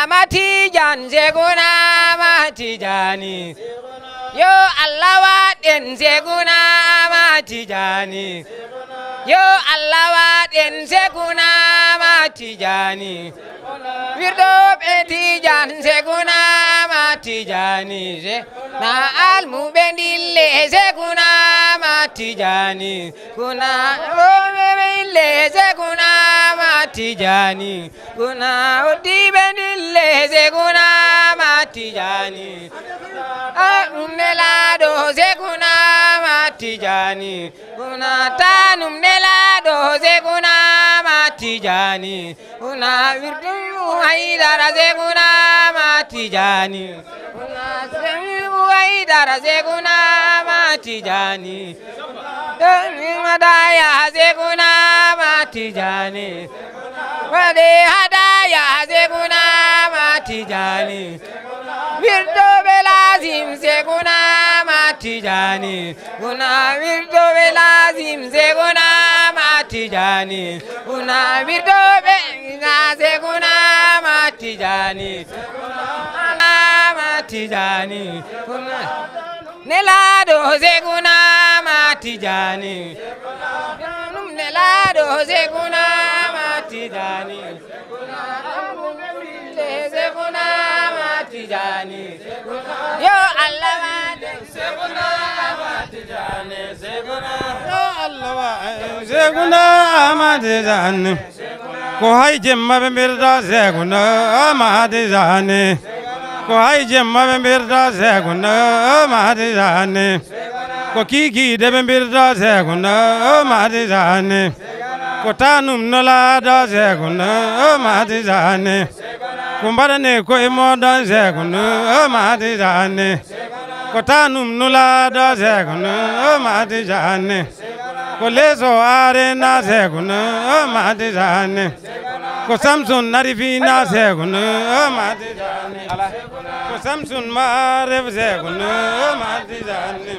أما تجان سيكونا أما تجاني يو الله وادن سيكونا أما تجاني يو الله وادن سيكونا أما تجاني ويردوب اتجان سيكونا ما تجاني نا المبندل سيكونا ما تجاني كنا روبندل سيكونا ما تجاني كنا وديبندل سيكونا ما تجاني نلادو سيكونا ما Tijani una tanum nelado Zeguna Tijani una wirdu Haidara Zeguna Tijani una semu Haidara Zeguna Tijani Hadaya Zeguna Tijani Wade Hadaya Zeguna Tijani Wirdo belazim Zeguna Tijani una wirdo belazim Zeguna Tijani una wirdo belazim Zeguna Tijani Tijani una nelado Zeguna Tijani nelado Zeguna Tijani Zeguna Tijani yo Allah Zeguna Tijani Zeguna yo Allah Zeguna Tijani ko hay jemma be mirda Zeguna Tijani ko hay jemma be mirda Zeguna Tijani ko kiki de be mirda Zeguna Tijani ko tanum nolada Zeguna Tijani kumbarane ko imoda Zeguna Tijani ko tanum nolada Zeguna Tijani ko leso arena Zeguna Tijani ko Samsun narifina Zeguna Tijani ko Samsun maref Zeguna Tijani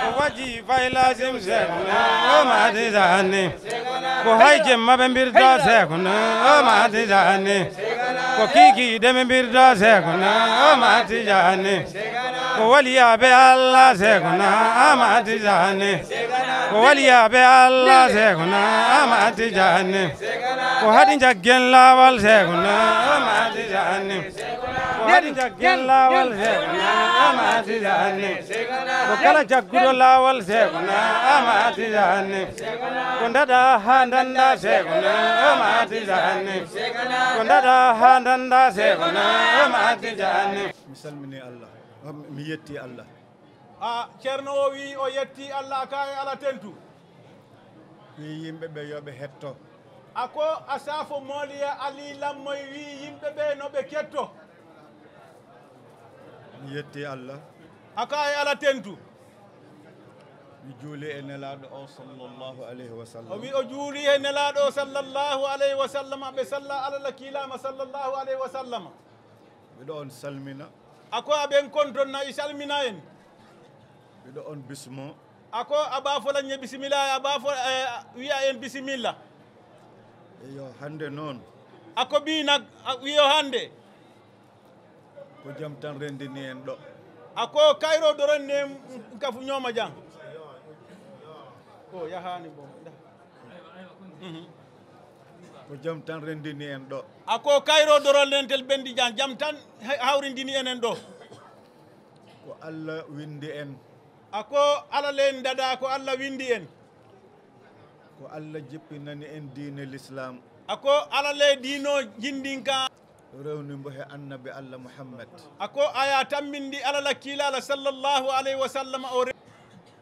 ko waji failazim Zeguna Tijani ko hayje mabe mbirda Zeguna Tijani ko kiki de mbirda Zeguna Tijani ko waliya be Allah Zeguna Tijani ko waliya be Allah Zeguna Tijani ko hadi jaggen lawal Zeguna Tijani ko hadi jaggen lawal Zeguna Tijani ko kala jaggudo lawal Zeguna Tijani ko ndada handanda Zeguna Tijani ko ndada handanda Zeguna Tijani misalmini Allah mi yetti Allah ceerno o wi o yetti Allah kay ala tentu wi yimɓe ɓe yoɓe hetto ako asafo moliya ali lammoy wi yimɓe ɓe no ɓe ketto mi yetti Allah akay ala tentu mi juuli e nelaɗo o sallllahu alayhi wa sallam o wi o juuli e nelaɗo o sallllahu alayhi wa sallam ɓe salla alala kiilama sallllahu alayhi wa sallam miɗo on salmina ako aɓen kontonna i salmina en miɗo on bismo ako aba folañe bisimilla aba fo wiya en bisimilla yo hande noon ako bi nak wiyo hande ko jaam tan rendini en ɗo ako kayro doronne kafu ñooma jang o yahani bo ko jaam tan rendini en ɗo ako kayro doronnen tel ɓendi jang jam tan hawrindini enen ɗo ko Allah windi en ako ala len dada ko Allah windi en ko Allah jippinani en diine l'islam ako ala le dino jindinka rewnimbo he annabi Allah Muhammad ako aya tammindi ala la kilala sallllahu alayhi wa sallam o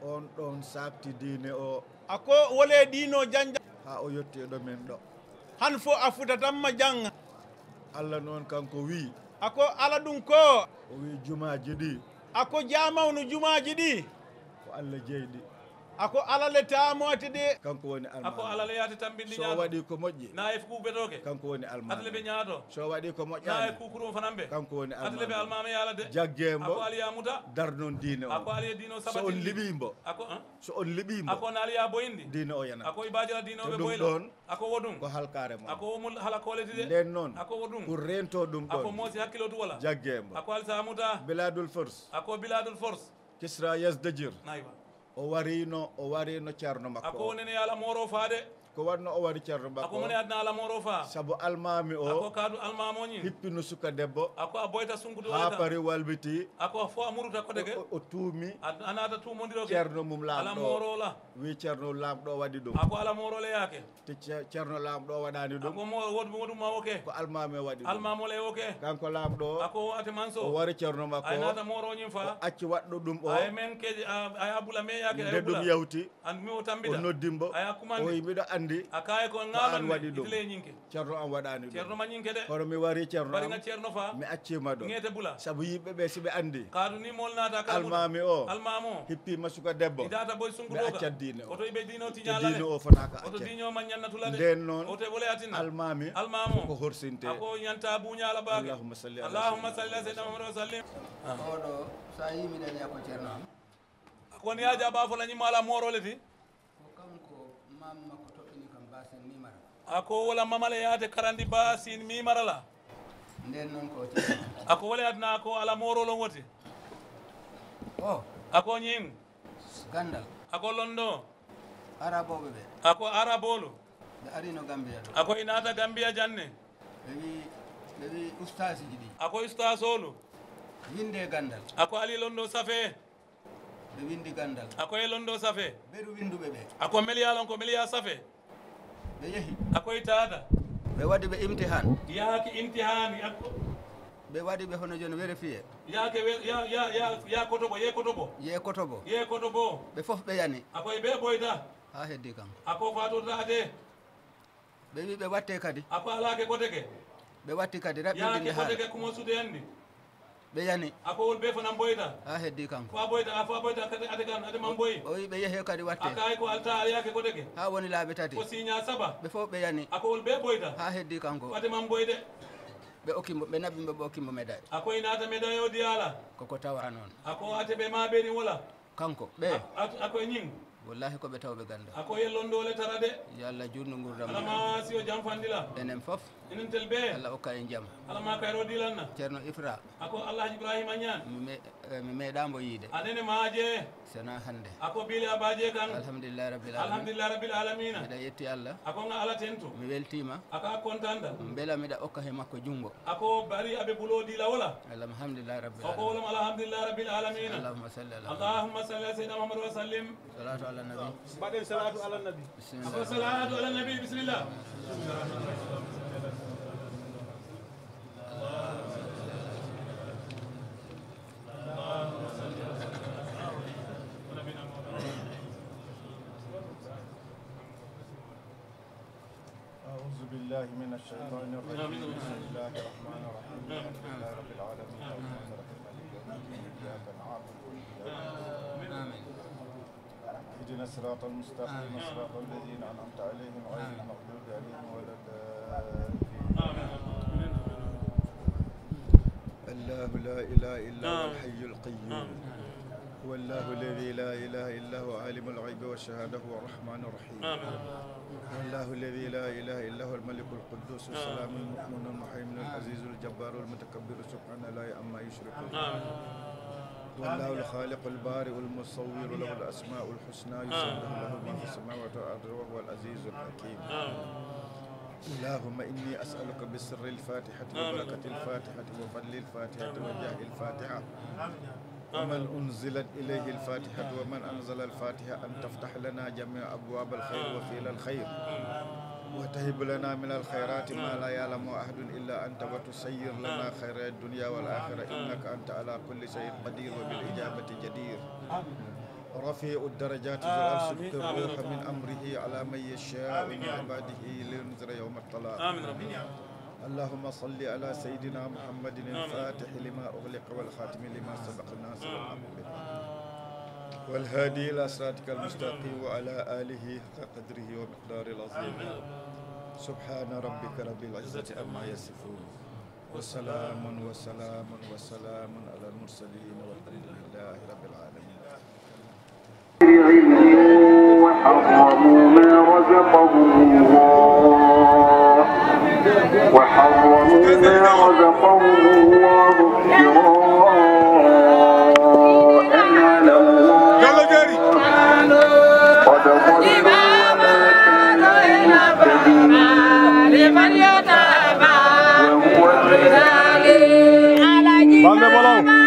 on ɗon sakti diine o ako wole dino janja ha o yetti ɗo men ɗo han fo a futatanma janga Allah noon kanko wi ako ala ɗum ko o wi jumaji ɗi ako jamawno jumaji ɗi ko Allah jeyɗi ako ala le tamote de kanko woni alma ako ala le yaati tambindi so waɗi ko moƴƴi na e ku betoke kanko woni alma atale be nyaato so waɗi ko na e moƴƴani ku kurum fanambe kanko woni alma atale be almama yala de jaggembo ako aliya muta darnon diine o ako aliya dino so sabati on liɓimo so on liɓimo ako na aliya boyindi diine o yana ako ibajala dino be ɗum boylo ɗon ako wodum ko halkare mo ako mul hala koleti de nden noon ako wodum pour rento ɗum ako ɗon mosi hakkilo tu wala jaggembo ako alsa muta biladul force ako biladul force Kisra Yazdajir nayba o warino ceerno makko ako nene yala moro faade ko wanno o wari ceerno ako makko moni adna ala moro fa sabu almami ako o kadu almamoñi hippino suka debbo ako a boyta sunkudu ha wayta pari walbiti ako fo amuruta kodege o tuumi anata tumodiroke ceerno mum ala laamɗo moro la wi ceerno laamɗo waɗi ɗum ako ala moro le yake te ceerno laamɗo waɗani ɗum ako mo wodmo woduma oke ko almami waɗi ɗum almamo le oke kanko laamɗo ako ate manso o wari ceerno makko ay nata moro ñim o fa acci waɗɗo ɗum o ay men ke ay abula me yake nde ɗum yawti and mi o o tambida noddimbo ay o akkumande wi mbiɗo andi akaye ko an ngalon waɗi ɗum itile ñinke ceerno an waɗani ɗum ceerno ma ñinke de kono mi wari ceerno bari am nga ceerno fa mi accima ɗo ngete bula saabu yimɓeɓe siɓe andi kaadu ni mol nata ka almami o almamo hippima suka debbo idata boy ɓe sunkudo ka accat diine o oto ibe dino te tiñala diine o fotaka oto acce diño man ñannatula de nden noon oto wole atina almami almamo ko horsinte ako ñanta buñala baake allahumma salli allahumma salli ala sayyidina muhammad wa sallim oɗo sa yimiɗen yako ceerno am ako ni aja ba fo la ñima ala morole ti ko kanko mam makko toɓɓini kam basen mimara ako wala mamale yaate karandi ba sin mimarala nden noon ko ceerno ako wole adna ko ala morolo woti o ako ñin gandal ako londo araboɓe ɓe ako arabolu ɓe arino gambia ɗo ako inata gambia janne ɓe wi ustasiji ɗi ako ustasolu winde gandal ako ali londo safe ɓe windi gandal ako e londo safe ɓeru winduɓe ɓe ako meliyalon ko meliya safe ɓe yeehi ako itata ɓe waɗi ɓe imtihan yaaki imtihani ako ɓe waɗi ɓe hono joni vérifié yaake ya kotobo ye kotobo ye kotobo ye kotobo ɓe fof ɓe yani akoye ɓe boyta ha heddi kam ako fatotade ɓe wi ɓe watte kadi ako alake koteke ɓe watti kadi yaake raɓɓiɗinde haala koteke kumo sudeyandi ɓe yani ako wol ɓe fanan boyta ha heddi kanko fa boyta kadi ade kan ade man boyi o wi ɓe yeehe kadi watte akaye ko alta ala yake koteke ha woni laaɓe tati ko signa saba ɓe fof ɓe yani ako wol ɓe boyta ha heddi kanko ade man boyde ɓe okkimo ɓe naɓɓimo ɓe okkimo médaille ako inata médaille o diyala koko tawa noon ako ate ɓe ma ɓeni wola kanko ɓe ako e ñing wallahi koɓe tawɓe ganda ako ye londole tara de yo allah junno gurdam alama si o jam fandila enen fof enen tel ɓe allah okka en jaam alama kayro dilanna ceerno ifra ako alhaji ibrahima ñan mi meeɗamo yiide anene maaje sona hande ako bili abaje kan alhamdulillahi rabbil alamin alhamdulillah rabbil alamina miɗa yetti allah ako nga ala tentu mi weltima aka kontanda beela miɗa okka he makko jungo ako bari aɓe bulo dila wala alhamdulillahi rabbil ako alamin wolam alhamdulillah rabbil alamina allahumma salli ala allahumma salli ala sayyidina muhammad wa sallim salatu ala nabi baɗen salatu ala nabi ako salatu ala nabi bismillah أعوذ بالله من الشيطان الرجيم بسم الله الرحمن الرحيم الحمد لله رب العالمين الرحمن الرحيم مالك يوم الدين إياك نعبد وإياك نستعين اهدنا الصراط المستقيم صراط الذين أنعمت عليهم غير المغضوب عليهم ولا الضالين الله لا إله إلا هو الحي القيوم هو الله الذي لا إله إلا هو عالم الغيب والشهادة هو الرحمن الرحيم هو الله الذي لا إله إلا هو الملك القدوس السلام المؤمن المهيمن العزيز الجبار المتكبر سبحان الله عما يشركون هو الله الخالق البارئ المصور له الأسماء الحسنى يسبح له ما في السماوات والأرض وهو العزيز الحكيم اللهم إني أسألك بسر الفاتحة وبركة الفاتحة وفضل الفاتحة وجاه الفاتحة ومن أنزلت إليه الفاتحة ومن أنزل الفاتحة أن تفتح لنا جميع أبواب الخير وفيل الخير وتهب لنا من الخيرات ما لا يعلم أحد إلا أنت وتسير لنا خير الدنيا والآخرة إنك أنت على كل شيء قدير وبالإجابة جدير رفيع الدرجات ذو العرش الروح من أمره على من يشاء من عباده لينذر يوم الطلاق آمين ربي اللهم صل على سيدنا محمد الفاتح لما أغلق والخاتم لما سبق الناصر الحق والهادي إلى صراطك المستقيم وعلى آله حق قدره ومقداره العظيم سبحان ربك رب العزة عما يصفون وسلام وسلام وسلام على المرسلين والحمد لله رب العالمين. وحرموا ما رزقهم الله وحرموا ما رزقهم الله افتراء على الله قد ضلوا وما كانوا Bande bolong.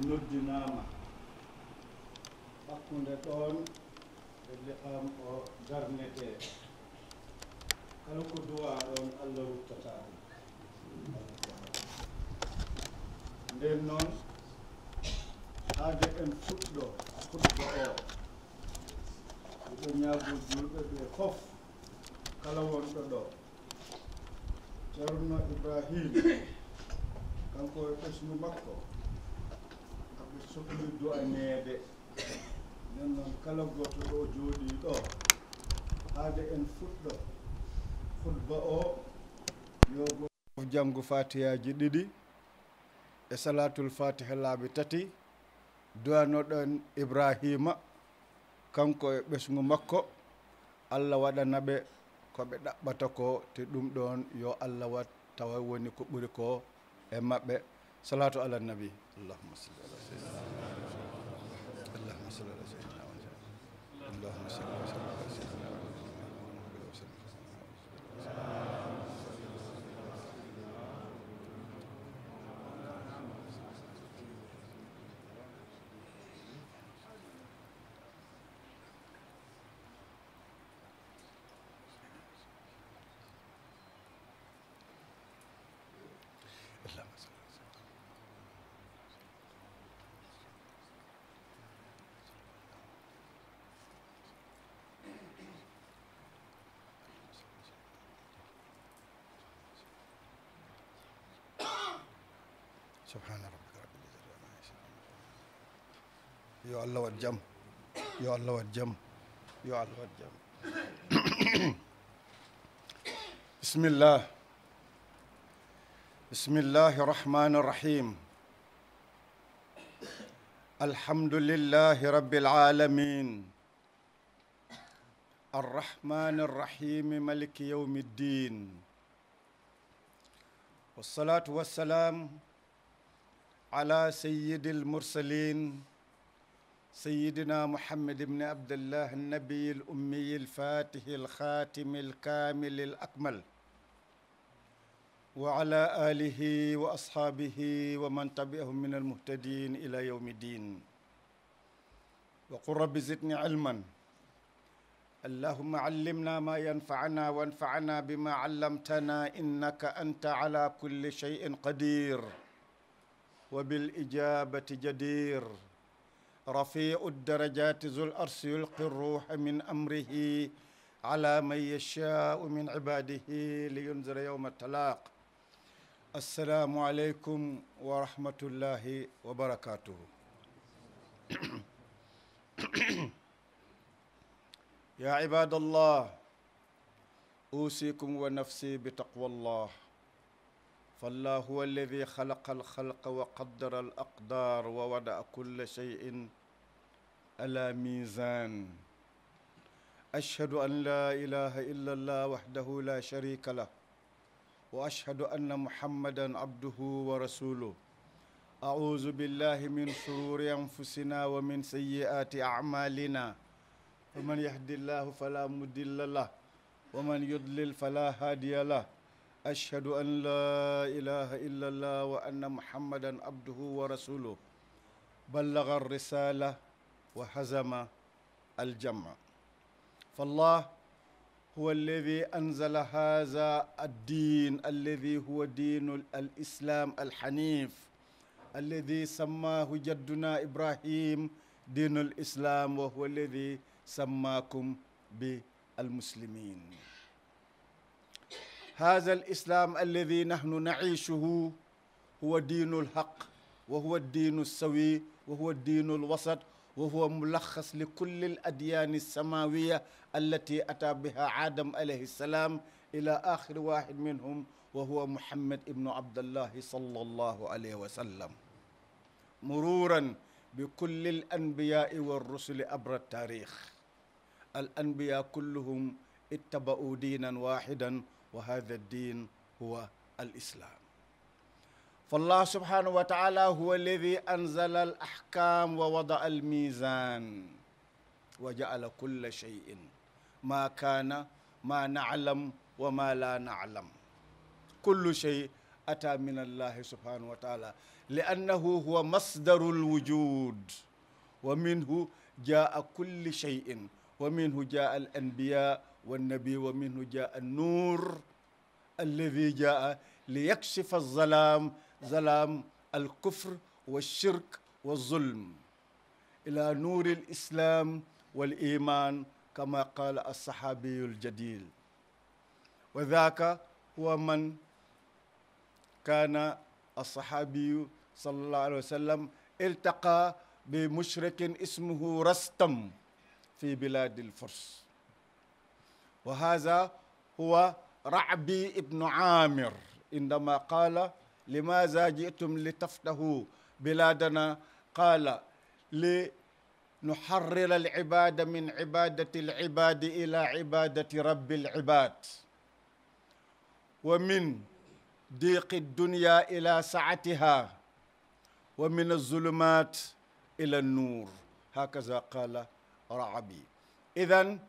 noddinama hakkunde ɗon e liqam o darnete kala ko duwa ɗon Allah ruttata nden noon haade en fuɗɗo fuɗɗo o ɗo ñaago julɓe ɓe fof kala wonɗo ɗo Ceerno Ibrahim kanko e ɓesgu makko aɓe sohli du'aneede nden noon kala goto ɗo jooɗi ɗo haade en fuɗɗo khutba o yo janngu fatihaji ɗiɗi e salatul fatiha laabi tati duwanoɗon Ibrahima kanko e ɓesgu makko Allah waɗana ɓe ko ɓe ɗaɓɓata ko te ɗum ɗon yo Allah wat tawa woni ko ɓuri ko e maɓɓe salatu ala nabi allahumma salli ala sayyidina allahumma salli ala sayyidina allahumma salli ala sayyidina سبحان ربك رب العزة عما يصفون يا الله والجم يا الله والجم يا الله والجم بسم الله الرحمن الرحيم الحمد لله رب العالمين الرحمن الرحيم ملك يوم الدين والصلاة والسلام على سيد المرسلين سيدنا محمد بن عبد الله النبي الأمي الفاتح الخاتم الكامل الأكمل وعلى آله وأصحابه ومن تبعهم من المهتدين إلى يوم الدين وقل رب زدني علما اللهم علمنا ما ينفعنا وانفعنا بما علمتنا إنك أنت على كل شيء قدير وبالإجابة جدير رفيع الدرجات ذو الأرش يلقي الروح من أمره على من يشاء من عباده لينذر يوم التلاق السلام عليكم ورحمة الله وبركاته يا عباد الله أوصيكم ونفسي بتقوى الله فالله هو الذي خلق الخلق وقدر الأقدار ووضع كل شيء على ميزان أشهد أن لا إله إلا الله وحده لا شريك له وأشهد أن محمدا عبده ورسوله أعوذ بالله من شرور أنفسنا ومن سيئات أعمالنا فمن يهد الله فلا مضل له ومن يضلل فلا هادي له أشهد أن لا إله إلا الله وأن محمدا عبده ورسوله بلغ الرسالة وهزم الجمع فالله هو الذي أنزل هذا الدين الذي هو دين الإسلام الحنيف الذي سماه جدنا إبراهيم دين الإسلام وهو الذي سماكم بالمسلمين هذا الإسلام الذي نحن نعيشه هو دين الحق وهو الدين السوي وهو الدين الوسط وهو ملخص لكل الأديان السماوية التي أتى بها آدم عليه السلام إلى آخر واحد منهم وهو محمد ابن عبد الله صلى الله عليه وسلم مرورا بكل الأنبياء والرسل عبر التاريخ الأنبياء كلهم اتبعوا دينا واحدا وهذا الدين هو الإسلام فالله سبحانه وتعالى هو الذي أنزل الأحكام ووضع الميزان وجعل كل شيء ما كان ما نعلم وما لا نعلم كل شيء أتى من الله سبحانه وتعالى لأنه هو مصدر الوجود ومنه جاء كل شيء ومنه جاء الأنبياء والنبي ومنه جاء النور الذي جاء ليكشف ظلام الكفر والشرك والظلم إلى نور الإسلام والإيمان كما قال الصحابي الجليل وذاك هو من كان الصحابي صلى الله عليه وسلم التقى بمشرك اسمه رستم في بلاد الفرس وهذا هو رعبي ابن عامر عندما قال لماذا جئتم لتفتحوا بلادنا قال لنحرر العباد من عبادة العباد إلى عبادة رب العباد ومن ضيق الدنيا إلى سعتها ومن الظلمات إلى النور هكذا قال رعبي إذن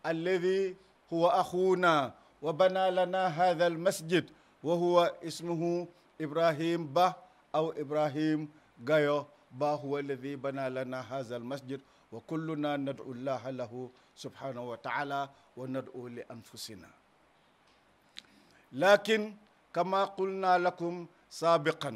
الذي هو أخونا وبنى لنا هذا المسجد وهو اسمه إبراهيم با أو إبراهيم غايو با هو الذي بنى لنا هذا المسجد وكلنا ندعو الله له سبحانه وتعالى وندعو لأنفسنا لكن كما قلنا لكم سابقا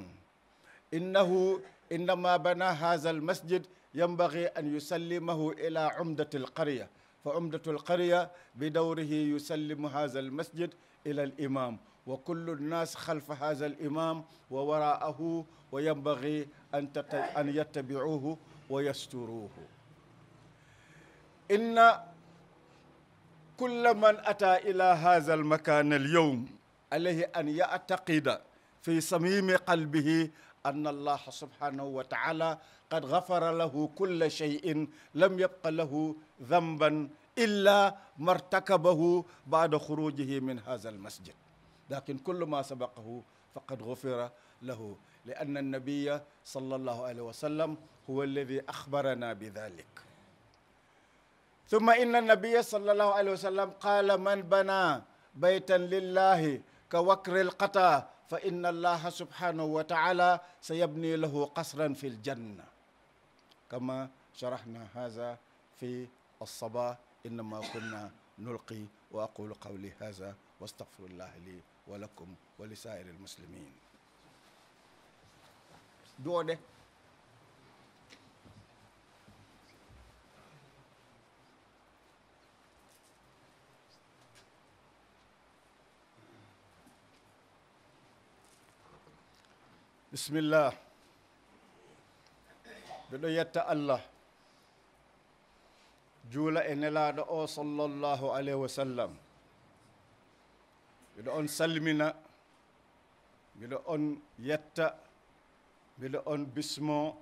إنه إنما بنى هذا المسجد ينبغي أن يسلمه إلى عمدة القرية فعمدة القرية بدوره يسلم هذا المسجد إلى الإمام وكل الناس خلف هذا الإمام ووراءه وينبغي أن يتبعوه ويستروه إن كل من أتى إلى هذا المكان اليوم عليه أن يعتقد في صميم قلبه أن الله سبحانه وتعالى قد غفر له كل شيء لم يبق له ذنبا إلا ما ارتكبه بعد خروجه من هذا المسجد لكن كل ما سبقه فقد غفر له لأن النبي صلى الله عليه وسلم هو الذي أخبرنا بذلك ثم إن النبي صلى الله عليه وسلم قال من بنى بيتا لله كوكر القطا فإن الله سبحانه وتعالى سيبني له قصرا في الجنة كما شرحنا هذا في الصباح إنما كنا نلقي وأقول قولي هذا واستغفر الله لي ولكم ولسائر المسلمين دوده بسم الله بدو يتا الله جولا انلا دو صلى الله عليه وسلم بدو on salmina بدو on yetta بدو on bismo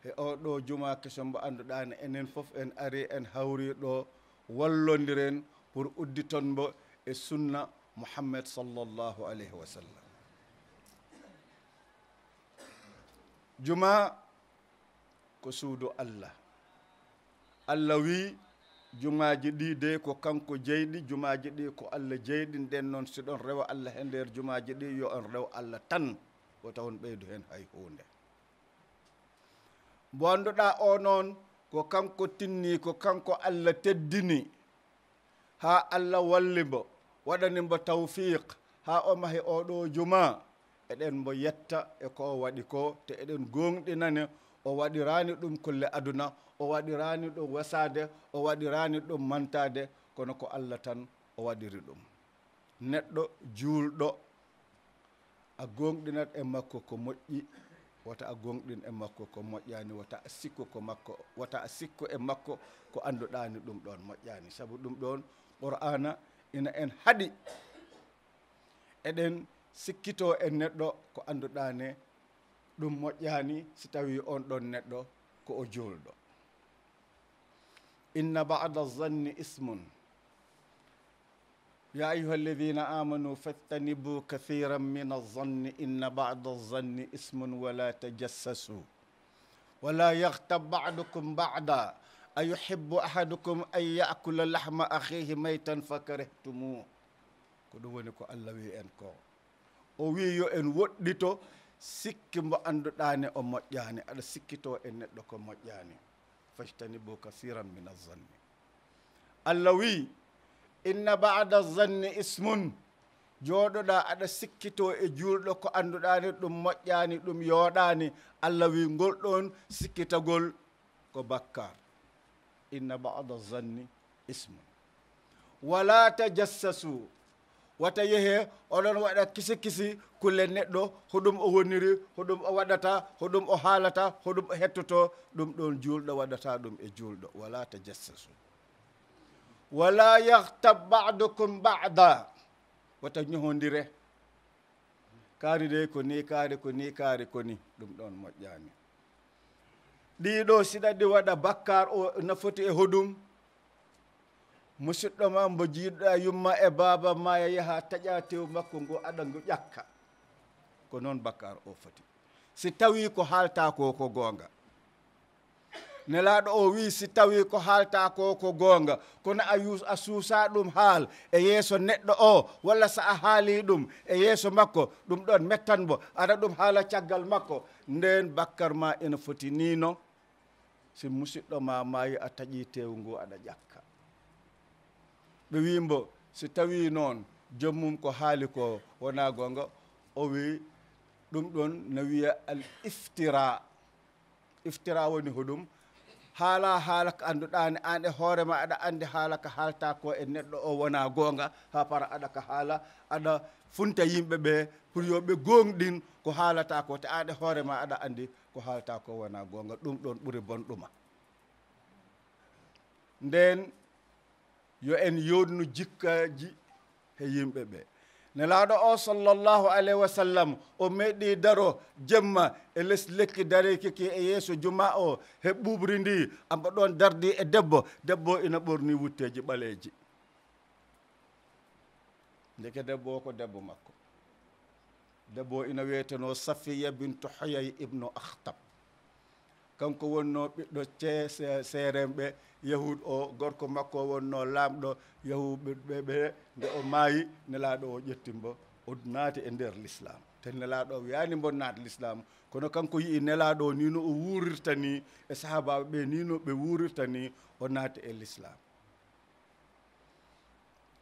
e o do juma kesombo anduɗa ne enen fof en ari en hawri ɗo wallondiren pour udditon mbo e sunna Muhammad sallallahu alayhi wa sallam. Juma ko suudu Allah. Allah wi jumaaji ɗi de ko kanko jeyɗi, jumaaji ɗi ko Allah jeyɗi, nden noon si ɗon rewa Allah e nder jumaaji ɗi yo on rew Allah tan o tawon ɓeydu hen hay hunde. Mbo annduɗa o noon ko kanko tinni, ko kanko Allah teddini, ha Allah walli mbo waɗani mbo tawfiq ha o mahi oɗo juma. Eɗen mbo yetta e ko o waɗi ko, te eɗen gonɗinane o waɗirani ɗum kulle aduna, o waɗirani ɗum wasade, o waɗirani ɗum mantade, kono ko Allah tan o waɗiri ɗum. Neɗɗo juulɗo a gonɗinat e makko ko moƴƴi, wata a gonɗin e makko ko moƴƴani, wata a sikku ko makko, wata a sikku e makko ko anduɗani ɗum ɗon moƴƴani. Sabu ɗum ɗon Qur'ana ina en haɗi eɗen sikkito e neɗɗo ko anduɗane ɗum moƴƴani si tawi on ɗon neɗɗo ko o juulɗo. Inna ba'da zanni ismun ya ayuha alladhina amanu fajtanibu kathiran min az-zanni inna ba'da az-zanni ismun wala tajassasu wala yaghtab ba'dukum ba'da ayuhibbu ahadukum an ya'kula lahma akhihi maytan fakarihtumuh. ko ɗum woni ko Allah wi en ko o wi yo en woɗɗito sikki mbo anduɗani o moƴƴani, aɗa sikkito e neɗɗo ko moƴƴani. fajtanibu kathiran min az-zanni. Allah wi inna ba'da az-zanni ismun, jooɗoɗa aɗa sikkito e juulɗo ko anduɗani ɗum moƴƴani, ɗum yooɗani. Allah wi ngol ɗon sikkitagol ko bakkar. inna ba'da az-zanni ismun wala tajassasu, wata yehe oɗon waɗa kisi kisi kulle neɗɗo, hoɗum o woniri, hoɗum o waɗata, hoɗum o haalata, hoɗum o hettoto. ɗum ɗon juulɗo waɗata ɗum e juulɗo. wala tajassasu wala yaghtab ba'dukum ba'da, wata ñohondire kaari de ko ni kaari, ko ni kaari, ko ni. ɗum ɗon moƴƴani. ɗiɗo siɗa ɗi waɗa bakkar o nafoti e hoɗum, musidɗo ma mbo jiiɗɗa yumma e baba ma yaha taƴa tew makko ngo aɗa ngo ƴakka, ko noon bakkar o foti. si tawi ko haalta ko ko goonga. Nelaɗo o wi si tawi ko haalta ko ko goonga, kono a suusa ɗum haal e yeeso neɗɗo o, walla sa a haali ɗum e yeeso makko, ɗum ɗon mettan mbo, aɗa ɗum haala caggal makko, nden bakkar ma ina foti nino. si musidɗo ma maayi a taƴi tew ngu aɗa ƴakka. ɓe wimbo si tawi noon jommum ko haali ko wona gonga, o wi ɗum ɗon no wiya al iftira. Iftira woni hoɗum haala ko anduɗani an e hoorema aɗa andi haala ko haalta ko e neɗɗo o wona gonga, ha para aɗa ko haala aɗa funta yimɓe ɓe pour yo ɓe gonɗin ko haalata ko, te an e hoorema aɗa andi ko haalta ko wona gonga. ɗum ɗon ɓuri bonɗuma. nden yo en yodnu jikkaji he yimɓe ɓe. Nelaɗo o sallallahu alayhi wa sallam o meɗi daro jemma e les lekki dareki e yeeso juma o he ɓuɓri ndi, amba ɗon dardi e debbo ina ɓorni wutteji ɓaleji. ndeke debbo o ko debbo makko. debbo ina wiyeteno Safiya bintu Huyay ibnu Akhtab. kanko wonno ɓiɗɗo seeremɓe yahud o, gorko makko wonno laamɗo yahuɓe ɓe. nde o maayi nelaɗo o ƴettimbo o naati e nder l'islam. te nelaɗo o wiyani mbo naat l'islam, kono kanko yii nelaɗo o nino o wuurirta ni e sahabaɓe ɓe nino ɓe wuurirta ni, o naati e l'islam.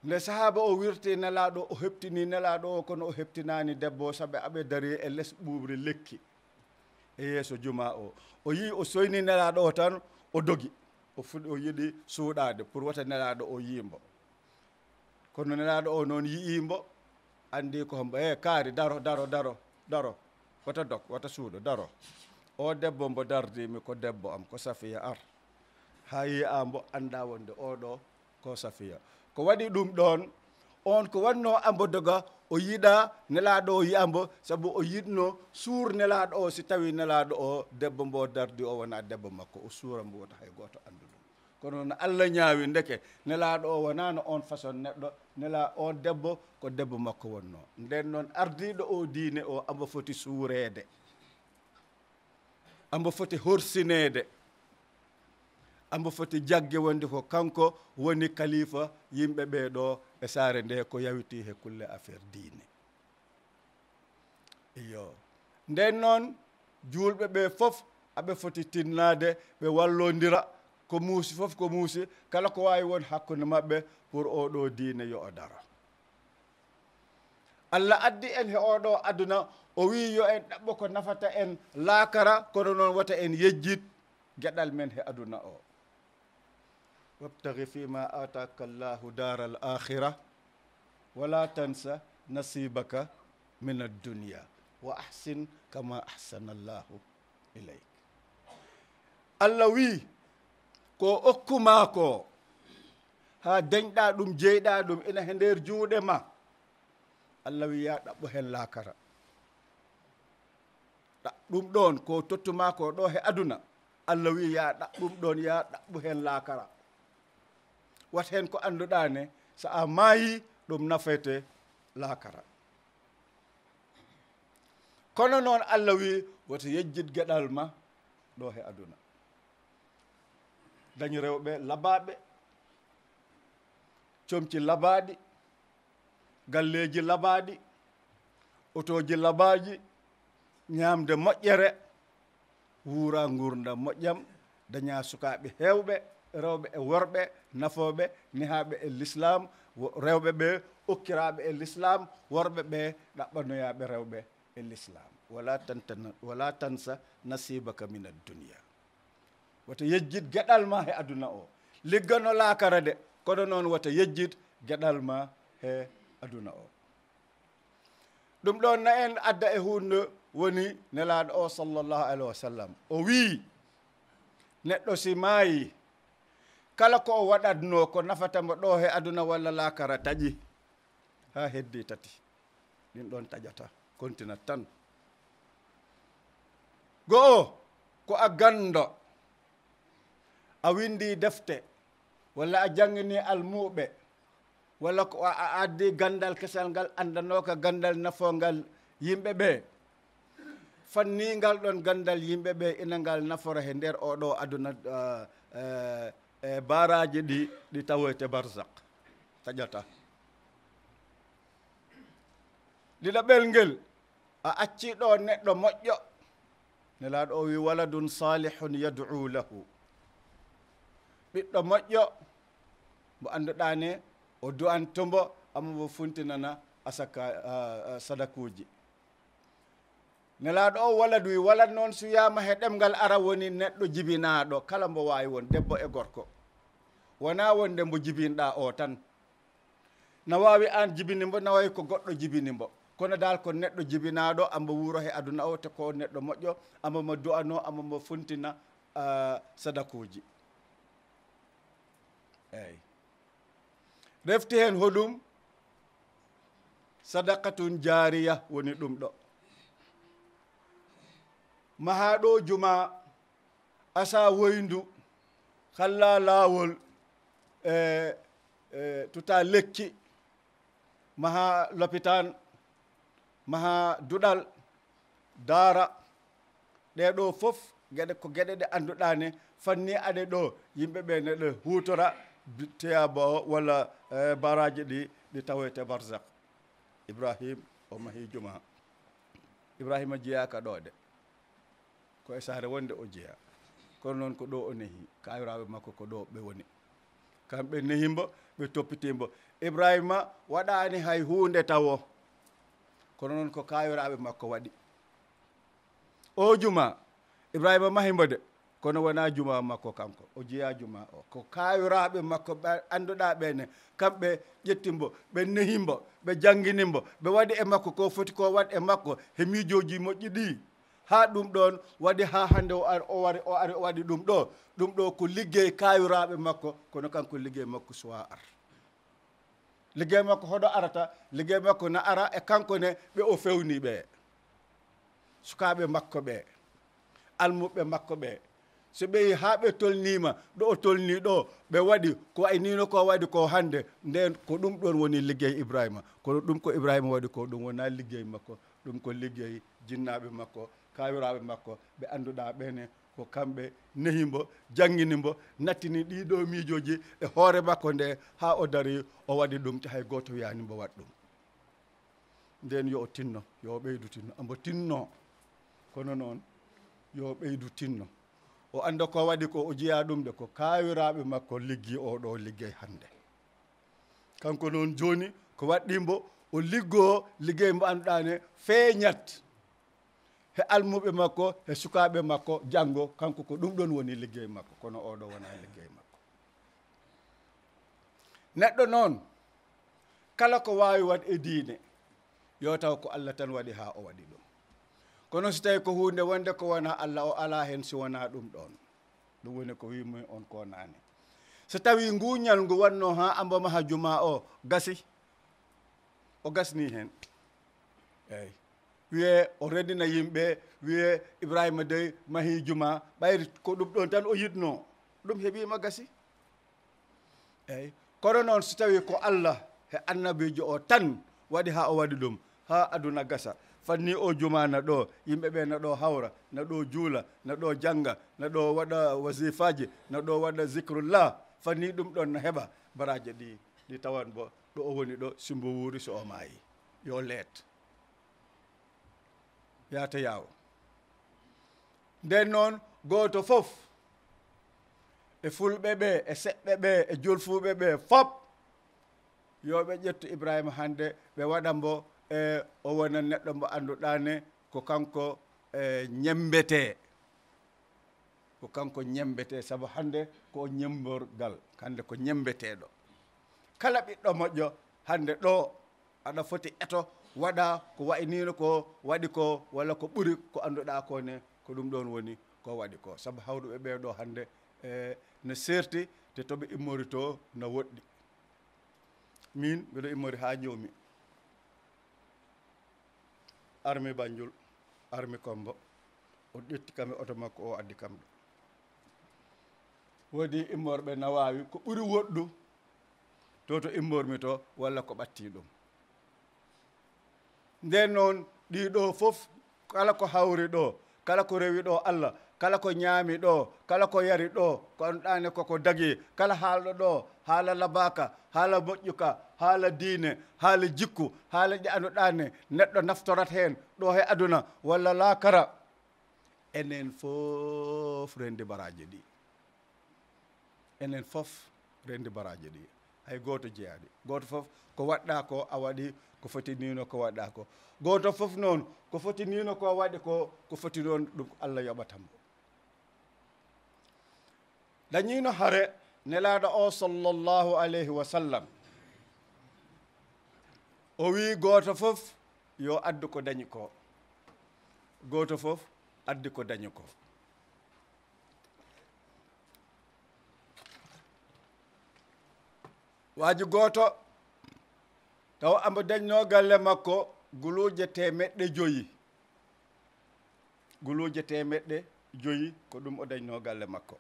nde sahaba o wirti nelaɗo o heptini nelaɗo o, kono o heptinani debbo, saabe aɓe dari e les ɓuɓri lekki e yeeso juma o. o yi o soyni nelaɗo o tan o dogi, o fuɗi o yiɗi suuɗade pour wata nelaɗo o yimbo. kono nelaɗo o noon yiyimbo, andi ko hombo kaari daro wata dok wata suuɗo daro. o debbo mbo dardimi ko debbo am, ko Safiya ar. ha yiyambo anda wonde oɗo ko Safiya. ko waɗi ɗum ɗon, on ko wanno ambo doga o yiɗa nelaɗo o yiyambo, saabu o yiɗno suur nelaɗo o si tawi nelaɗo o debbo mbo dardi o wona debbo makko, o suura mbo wota hay goto andu ɗum. kono no Allah ñaawi ndeke nelaaɗo o wonaano on façon neɗɗo nela on debbo ko debbo makko wonno nden noon ardiiɗo o diine o ambo foti suureede ambo foti horsineede ambo foti jagge wonde ko kanko woni kalifa yimɓe ɓee ɗo e saare nde ko yawiti he kulle affaire diine iyo nden noon juulɓe ɓee fof aɓe foti tinnaade ɓe wallondira ko muusi fof ko muusi kala ko waawi won hakkunde maɓɓe pour oɗo diine yo o dara Allah addi en he oɗo aduna o wii yo en ɗaɓɓo ko nafata en laakara kono noon wata en yejjit geɗal men he aduna o wabtaghi fima ataka llahu dara al akhira wala tansa nasibaka min addunia wa ahsin kama ahsana allahu ilayk Allah wii ko okkuma ko ha dañɗa ɗum jeyɗa ɗum ina he nder juuɗe ma Allah wi ya ɗaɓɓo hen laakara ɗum ɗon ko tottuma ko ɗo he aduna Allah wi ya ɗum ɗon ya ɗaɓɓo hen laakara wat hen ko annduɗa ne so a maayi ɗum nafete laakara kono noon Allah wi woto yejjid geɗal ma ɗo he aduna dañi rewɓe labaɓe comci labaɗi galleji labaɗi otoji labaji ñamde moƴƴere wuura gurdam moƴƴam daña sukaɓe hewɓe rewɓe e worɓe nafoɓe nehaɓe e l'islam rewɓe ɓe okkiraɓe e l'islam worɓe ɓe ɗaɓɓanoyaɓe rewɓe e l'islam wala tansa nasibaka min addunia wata yejjid geɗal ma he aduna o liggano laakara de kono noon wata yejjid geɗal ma he aduna o ɗum ɗon na en adda e hunde woni nelaɗo o sallllahu alayhi wa sallam o wii neɗɗo si maayi kala ko o waɗatno ko nafatamo ɗo he aduna walla laakara taƴi ha heddi tati ɗin ɗon taƴata continue tan go'o ko a gando a windi defte walla a jangini almuɓe walla ko a addi gandal kesal ngal andanoka gandal nafogal yimɓe ɓe fanningal ɗon gandal yimɓe ɓe ina ngal nafora he nder oɗo aduna baraji ɗi tawoyte barzak taƴata ɗiɗaɓel ngel a acci ɗo neɗɗo moƴƴo nelaɗo o wi waladun salihun yad'u lahu ɓiɗɗo moƴƴo mo annduɗane o du'antombo amamo funtinana asaka sadakuji nelaɗo o walad wi walad noon so wiyama he ɗemgal ara woni neɗɗo jibinaɗo kala mbo wawi won debbo e gorko wona wonde mbo jibinɗa o tan na wawi an jibinimbo na wawi ko goɗɗo jibinimbo kono dal ko neɗɗo jibinaɗo amba wuuro he aduna o te ko neɗɗo moƴƴo amamo du'ano amamo funtina sadakuji eyyi refti hen hoɗum sadaqatun jariya woni ɗum ɗo mahaɗo juma asa woyndu halla lawol tuta lekki maha l'hôpital maha duɗal daara ɗeɗo fof gueɗe ko gueɗe ɗe annduɗane fanni aɗe ɗo yimɓeɓe neɗe hutora teyaba o walla baraji ɗi tawoyte barzak Ibrahim o mahi juma Ibrahima jeyaka ɗo de ko e saare wonde o jeeya kono noon ko ɗo o nehi kayiraɓe makko ko ɗo ɓe woni kamɓe nehimbo ɓe toppitimbo Ibrahima waɗani hay hunde tawo kono noon ko kayiraɓe makko waɗi o juma Ibrahima mahimbo de kono wona juma makko kanko o jeeya juma o ko kayiraɓe makko ɓe annduɗa ɓene kamɓe ƴettimbo ɓe nehimbo ɓe jangguinimbo ɓe waɗi e makko ko foti ko waɗ e makko he miijoji moƴƴi ɗi ha ɗum ɗon waɗi ha hande o ari o waɗi ɗum ɗo ko liggey kayiraɓe makko kono kanko liggey makko suwa ar liggey makko hoɗo arata liggey makko na ara e kanko ne ɓe o fewni ɓe sukaɓe makko ɓe almuɓe makko ɓe so ɓeyi ha ɓe tolnima ɗo o tolni ɗo ɓe waɗi ko way nino ko waɗi ko hande nden ko ɗum ɗon woni liggey Ibrahima kono ɗum ko Ibrahima waɗi ko ɗum wona liggey makko ɗum ko liggey jinnaɓe makko kawiraɓe makko ɓe annduɗa ɓene ko kamɓe nehimbo jangguinimbo nattini ɗiɗo miijoji e hoore makko nde ha o dari o waɗi ɗum te hay goto wiyanimbo waɗ ɗum nden yo o tinno yo ɓeydu tinno ambo tinno kono noon yo ɓeydu tinno o anda ko waɗi ko o jeeya ɗum de ko kawiraɓe makko liggi oɗo liggey hande kanko noon joni ko waɗɗimbo o liggo liggey mbo annduɗane feeñat he almuɓe makko he sukaɓe makko janggo kanko ko ɗum ɗon woni liggey makko kono oɗo wona liggey makko neɗɗo noon kala ko wawi waɗ e diine yo taw ko Allah tan waɗi ha o waɗi ɗum kono so tawi ko hunde wonde ko wona Allah o ala hen si wona ɗum ɗon ɗum woni ko wimi on ko nane so tawi nguñal ngu wanno ha ambo maha juma o gasi o gasni hen eyyi wiye o reddina yimɓe wiye Ibrahima dey mahi juma ɓayri ko ɗum ɗon tan o yitno ɗum heeɓima gasi eyyi kono noon so tawi ko Allah he annabijo o tan waɗi ha o waɗi ɗum ha aduna gasa fanni o juma na ɗo yimɓeɓe na ɗo hawra na ɗo juula na ɗo janga na ɗo waɗa wasifaji na ɗo waɗa zicrullah fanni ɗum ɗon na heɓa baraje ɗi tawan bo ɗo o woni ɗo simbo wuuri so o maayi yo leet yaata yawo nden noon goto fof e fulɓe ɓe e seɓɓe ɓe e jolfuɓe ɓe fop yo ɓe ƴettu Ibrahima hande ɓe waɗanmo o wona neɗɗo mo annduɗane ko kanko ñembete ko kanko ñembete saabu hande ko ñemborgal hande ko ñembeteɗo kala ɓiɗɗo moƴƴo hande ɗo aɗa foti eto waɗa ko waynino ko waɗi ko walla ko ɓuri ko annduɗa ko ne ko ɗum ɗon woni ko waɗi ko saabu hawɗuɓe ɓeɗo hande ne serti te toɓe immori to no woɗɗi min mbiɗo immori ha ñewmi armi Banjul armi Kombo o ƴetti kam e oto makko o addi kam ɗo woodi immorɓe nawawi ko ɓuri woɗɗu to immormi to walla ko ɓatti ɗum nden noon ɗiɗo fof kala ko hawri ɗo kala ko rewi ɗo Allah kala ko ñaami ɗo kala ko yari ɗo ko annduɗane koko dagi kala haalɗo ɗo haala labaka haala moƴƴuka haala diine haala jikku haala ɗi annduɗane neɗɗo naftorat hen ɗo he aduna walla laakara enen fof rendi baraji ɗi enen fof rendi baraji ɗi hay goto jeeyaɗi goto fof ko waɗɗa ko a waɗi ko foti nino ko waɗɗa ko goto fof noon ko foti nino ko waɗi ko foti noon ɗum Allah yoɓatanmo dañino hare nelaɗo o sallllahu alayhi wa sallam o wi goto fof yo addu ko dañi ko goto fof addi ko dañi ko waji goto taw ambo dañno galle makko guluje temeɗɗe joyi guluje temeɗɗe joyi ko ɗum o dañno galle makko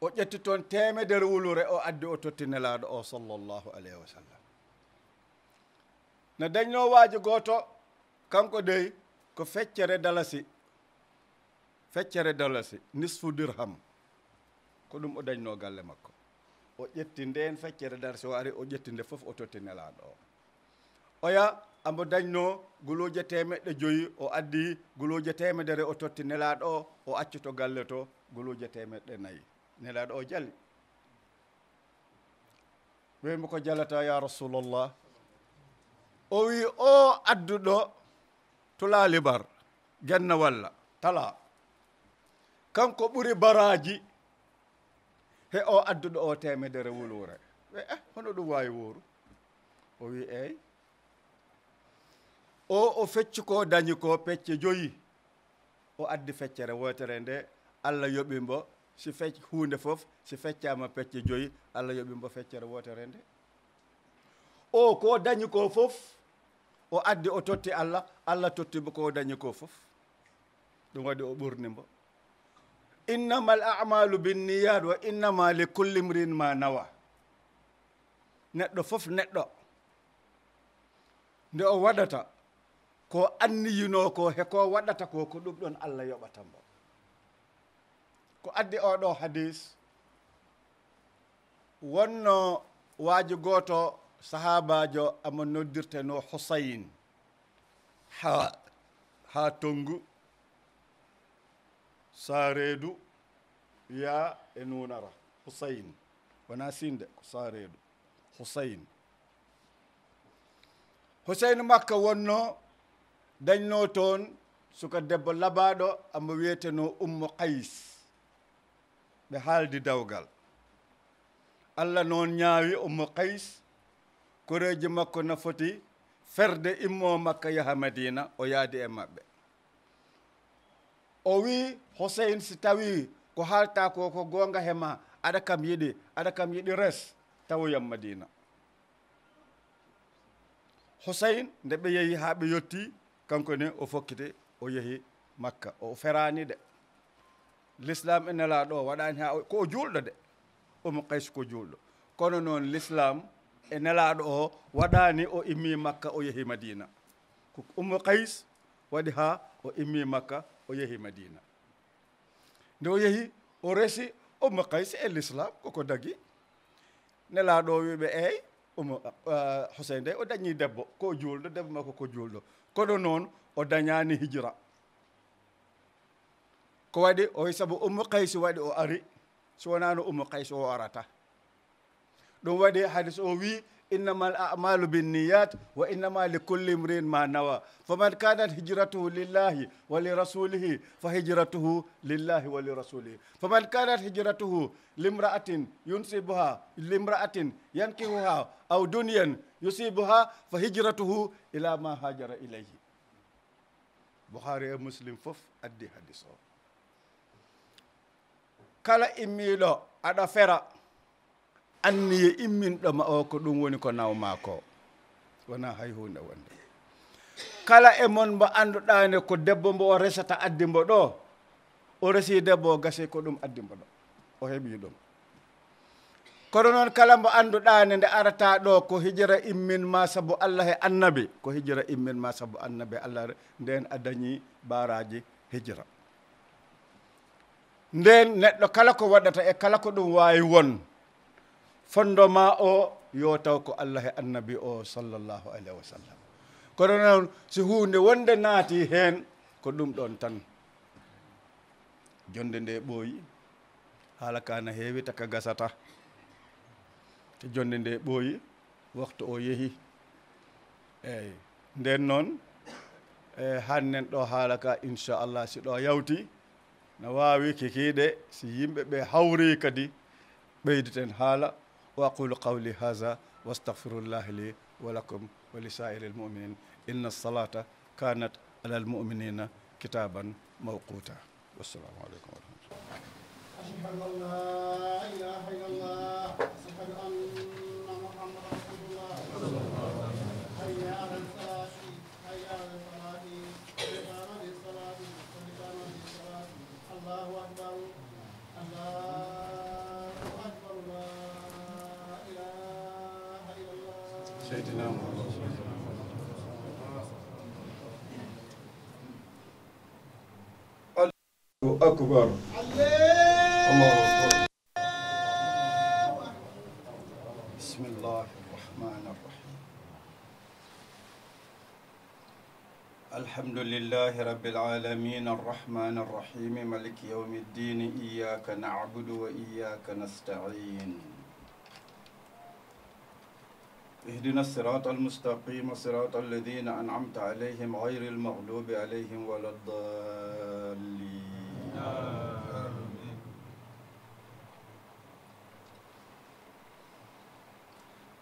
o ƴetti toon temedere wulure o addi o totti nelaɗo o sallllahu alayhi wa sallam no dañno waji goto kanko dey ko feccere dalasi nisfu dirham ko ɗum o dañno galle makko o ƴetti nden feccere dalasi o ari o ƴetti nde fof o totti nelaɗo o oya ambo dañno guluje temeɗɗe joyi o addi guluje temedere o totti nelaɗo o acci to galle to guluje temeɗɗe nayyi nelaɗo o jali ɓeymo ko jalata ya rasulallah o wi o adduɗo tula libar genna walla tala kanko ɓuri baraji he o adduɗo o temedere wulure ɓe hono ɗum wawi woru o wi eyyi o fecci ko dañi ko pecce joyi o addi feccere wotere nde Allah yoɓimbo si fecc hunde fof si feccama pecce joyi Allah yoɓimbo feccere wotere nde o ko dañi ko fof o addi o totti Allah Allah tottimo ko dañi ko fof ɗum waɗi o ɓurnimbo innama al a'malu binniyat wa innama li kulli imrin ma nawa neɗɗo fof neɗɗo nde o waɗata ko anniyino ko he ko waɗata ko ko ɗum ɗon Allah yoɓata mo ko addi oɗo hadis wonno waaji gooto sahabajo amo noddirteno Husayn ha tongu sareedu ya e nunara Husayn wona sinde ko sareedu Husayn makka wonno dañno toon suka debbo labaɗo amo wiyeteno Ummu Qays ɓe haaldi dawgal Allah noon ñaawi Ummu Qays koreji makko no foti ferde immo makka yaha Madina o yaadi e maɓɓe o wi Husayn si tawi ko haalta ko gonga hema aɗa kam yiɗi res tawoyam Madina Husayn nde ɓe yehi ha ɓe yetti kanko ne o fokkite o yehi makka o ferani de l'islam e nelaɗo waɗani ha ko o julɗo de Ummu Qays ko julɗo kono noon l'islam e nelaɗo o waɗani o immi makka o yehi Madina ko Ummu Qays waɗi ha o immi makka o yehi Madina nde o yehi o resi Ummu Qays e l'islam koko dagi nelaɗo wiɓe eyyi Husayn de o dañi debbo ko julɗo debbo makko ko julɗo kono noon o dañani hijra ko waɗi o saabu Ummu Qays waɗi o ari so wonano Ummu Qays o arata ɗum waɗi hadis o wi innama al a'malu binniyat wa innama li kulli imrin ma nawa faman kanat hijratuhu lillahi wa li rasulihi fa hijratuhu lillahi wa li rasulihi faman kanat hijratuhu limra'atin yankihuha aw dunyan yusibuha fa hijratuhu ila ma hajara ilayhi Bukhari e Muslim fof addi hadis o kala immiɗo aɗa fera anniye imminɗoma o ko ɗum woni ko nawma ko wona hay hunde wonde kala e mon mbo annduɗane ko debbo mbo o resata addimbo ɗo o resi debbo o gasi ko ɗum addimbo ɗo o heeɓi ɗum kono noon kala mbo annduɗane nde arata ɗo ko hijira immin ma sabu Allah e annabi ko hijira immin ma sabu annabi Allah nden a dañi baraji hijira nden neɗɗo kala ko waɗata e kala ko ɗum wawi won fondement o yo taw ko Allah e annabi o sallallahu alayhi wa sallam kono noon si hunde wonde naati hen ko ɗum ɗon tan jonde nde ɓooyi haala kana heewi taka gasata te jonde nde ɓooyi waktu o yehi eyyi nden noon hannen ɗo haala ka inchallah si ɗo yawti no wawi kikiɗe si yimɓe ɓe hawri kadi ɓeyditen haala wa aqulu qawli hadha wa astaghfirullah li wa lakum wa li sa'iril mu'minin inna as-salata kanat ala al-mu'minina kitaban mawquta wassalamu alaykum wa rahmatullah ashhadu an la ilaha illallah ashhadu anna muhammadan rasulullah hayya 'ala al-salati hayya 'ala al-falati qad as-salati qad as-salati Allahu akbar Allahu akbar la ilaha illallah sayyidina Muhammad Allahu akbar Allahu akbar Bismillahir rahmanir rahim الحمد لله رب العالمين الرحمن الرحيم مالك يوم الدين إياك نعبد وإياك نستعين اهدنا الصراط المستقيم صراط الذين أنعمت عليهم غير المغلوب عليهم ولا الضالين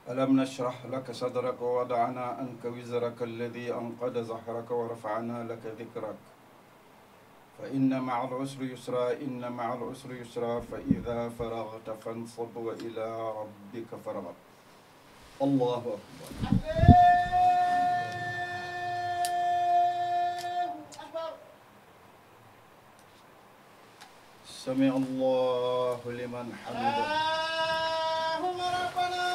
ألم نشرح لك صدرك ووضعنا عنك وزرك الذي أنقض ظهرك ورفعنا لك ذكرك فإن مع العسر يسرا إن مع العسر يسرا فإذا فرغت فانصب وإلى ربك فارغب الله أكبر سمع الله لمن حمده. اللهم ربنا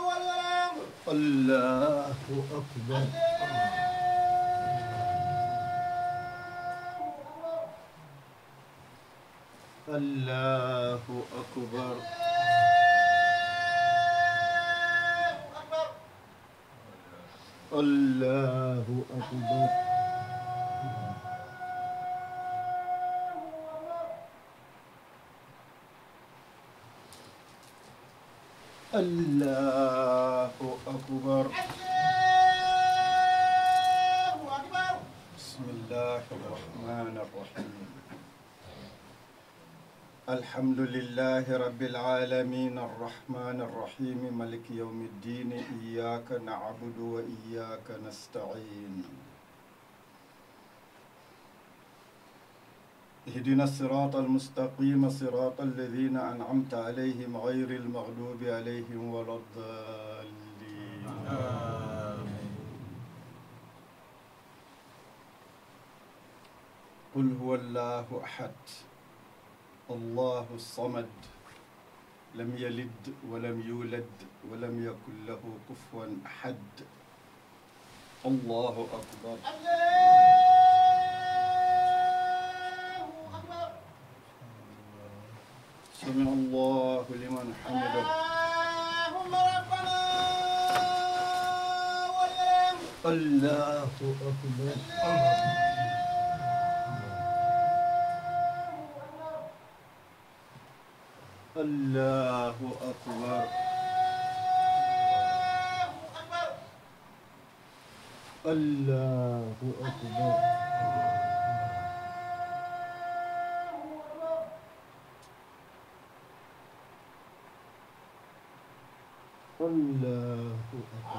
والغلام. الله أكبر. الله أكبر. الله أكبر. الله أكبر. بسم الله الرحمن الرحيم. الحمد لله رب العالمين الرحمن الرحيم مالك يوم الدين إياك نعبد وإياك نستعين. اهدنا الصراط المستقيم صراط الذين أنعمت عليهم غير المغضوب عليهم ولا الضالين. قل هو الله أحد الله الصمد لم يلد ولم يولد ولم يكن له كفوا أحد. الله أكبر. سمع الله لمن حمده. اللهم ربنا والغلام. الله أكبر. الله أكبر. الله أكبر. الله أكبر.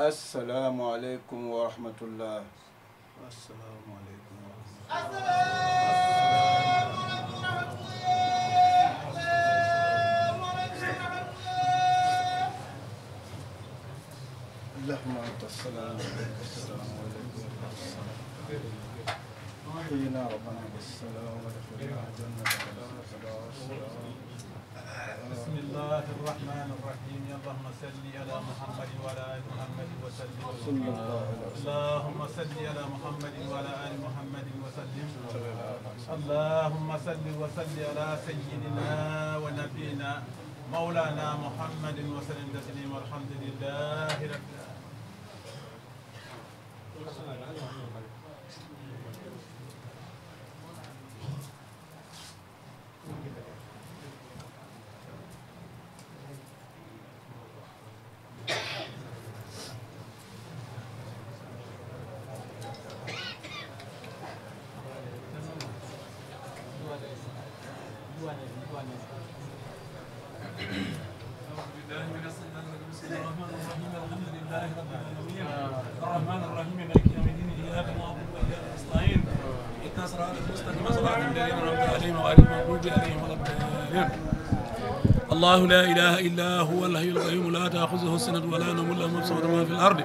السلام عليكم ورحمة الله. السلام عليكم ورحمة الله. اللهم أنت السلام عليك السلام عليكم وحينا ربنا بالسلام ودخلنا الجنة. بسم الله الرحمن الرحيم. اللهم صل على محمد وعلى ال محمد وسلم. اللهم صل على محمد وعلى ال محمد وسلم. اللهم صل وسلم على سيدنا ونبينا مولانا محمد وسلم تسليما. الحمد لله رب العالمين. الرحمن الرحيم مالك يوم الدين اياك نعبد واياك نستعين اهدنا الصراط المستقيم صراط الذين انعمت عليهم غير المغضوب عليهم ولا الضالين. الله لا اله الا هو الحي القيوم لا تاخذه سنه ولا نوم له ما في ما في الارض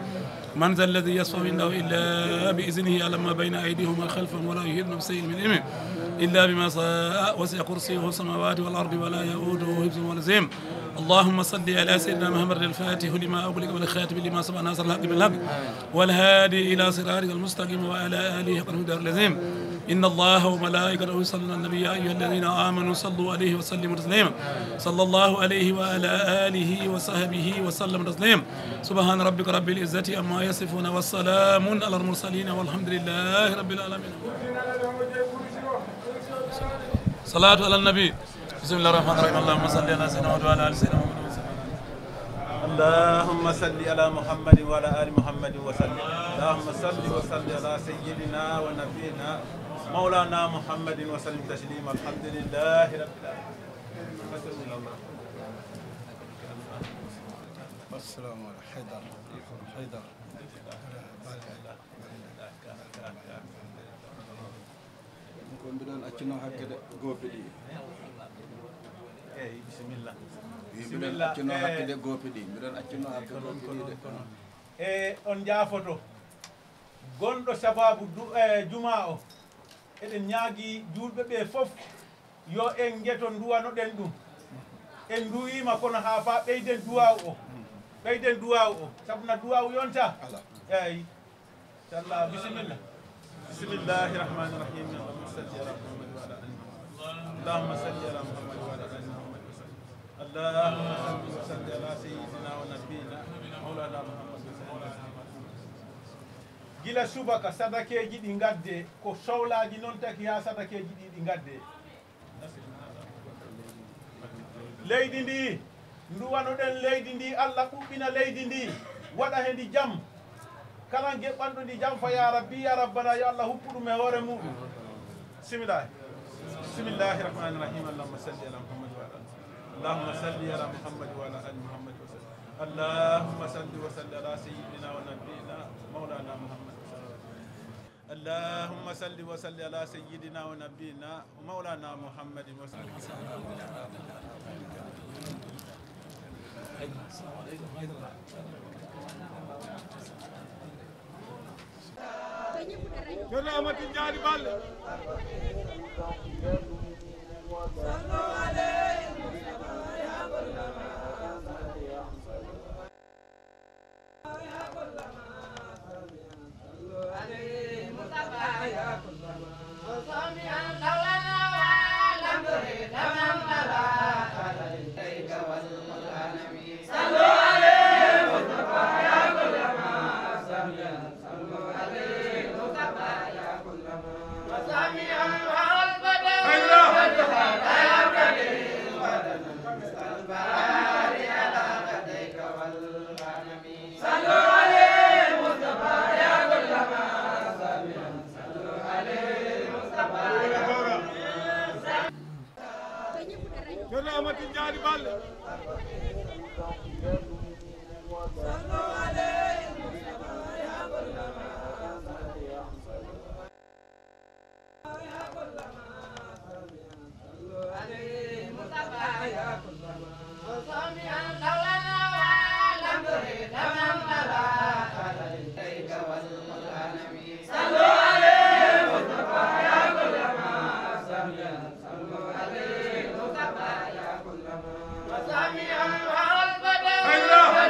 من ذا الذي يشفع عنده الا باذنه يعلم ما بين ايديهم وما خلفهم ولا يحيطون بشيء من علمه الا بما شاء وسع كرسيه السماوات والارض ولا يؤوده حفظهما العظيم. اللهم صل على سيدنا محمد الفاتح لما أغلق والخاتم لما سبق ناصر الحق بالحق والهادي إلى صراطك المستقيم وعلى آله حق القدر العظيم. إن الله وملائكته يصلون على النبي يا أيها الذين آمنوا صلوا عليه وسلموا تسليما. صلى الله عليه وعلى آله وصحبه وسلم تسليما. سبحان ربك رب العزة عما يصفون والسلام على المرسلين والحمد لله رب العالمين. صلاة على النبي. بسم الله الرحمن الرحيم. اللهم صل على سيدنا محمد وعلى ال سيدنا محمد. اللهم صل على محمد وعلى ال محمد وسلم. اللهم صل وسلم على سيدنا ونبينا مولانا محمد وسلم تسليما الحمد لله رب العالمين. السلام عليكم. حيدر ko mbiɗon accino hakke de goope ɗi eyyi bisimilla mbiɗon accino hakke de goope ɗi mbiɗon accino hakke goope ɗi de on jaafoto gonɗo sababu juma o eɗen ñaagui julɓe ɓe foof yo en gueto duwanoɗen ɗum en duwima kono ha fa ɓeyden duwaw o ɓeyden duwaw o sabuna duwaw yonta eyyi inchallah bisimilla bisimillahi rahmani rahim allahumma salli ala muhammad wa ala ali muhammad allahumma salli ala muhammad wa ala ali muhammad allahumma salli wa salli ala sayyidina wa nabiyina maulana muhammad gila subaka sadakeji ɗi gadde ko sohlaji noon taki ha sadakeji ɗi ɗi gadde leydi ndi duwanoɗen leydi ndi allah ɓuɓɓina leydi ndi waɗa hen ndi jaam kala geɓɓanɗo ndi jaam fa ya rabbi ya rabbana yo allah huppu ɗum e hoore muɗum bisimillahi bisimillahi rahmani rahim allahumma salli ala muhammad wa ala allahumma salli ala muhammad wa ala ali muhammad wa sallam allahumma salli wa salli ala sayyidina wa nabiyina maulana muhammad اللهم صل وسلم على سيدنا ونبينا ومولانا محمد وسلم كرامة جاري بال صلوا عليه يا كرامة جاري بال صلوا عليه يا كل ما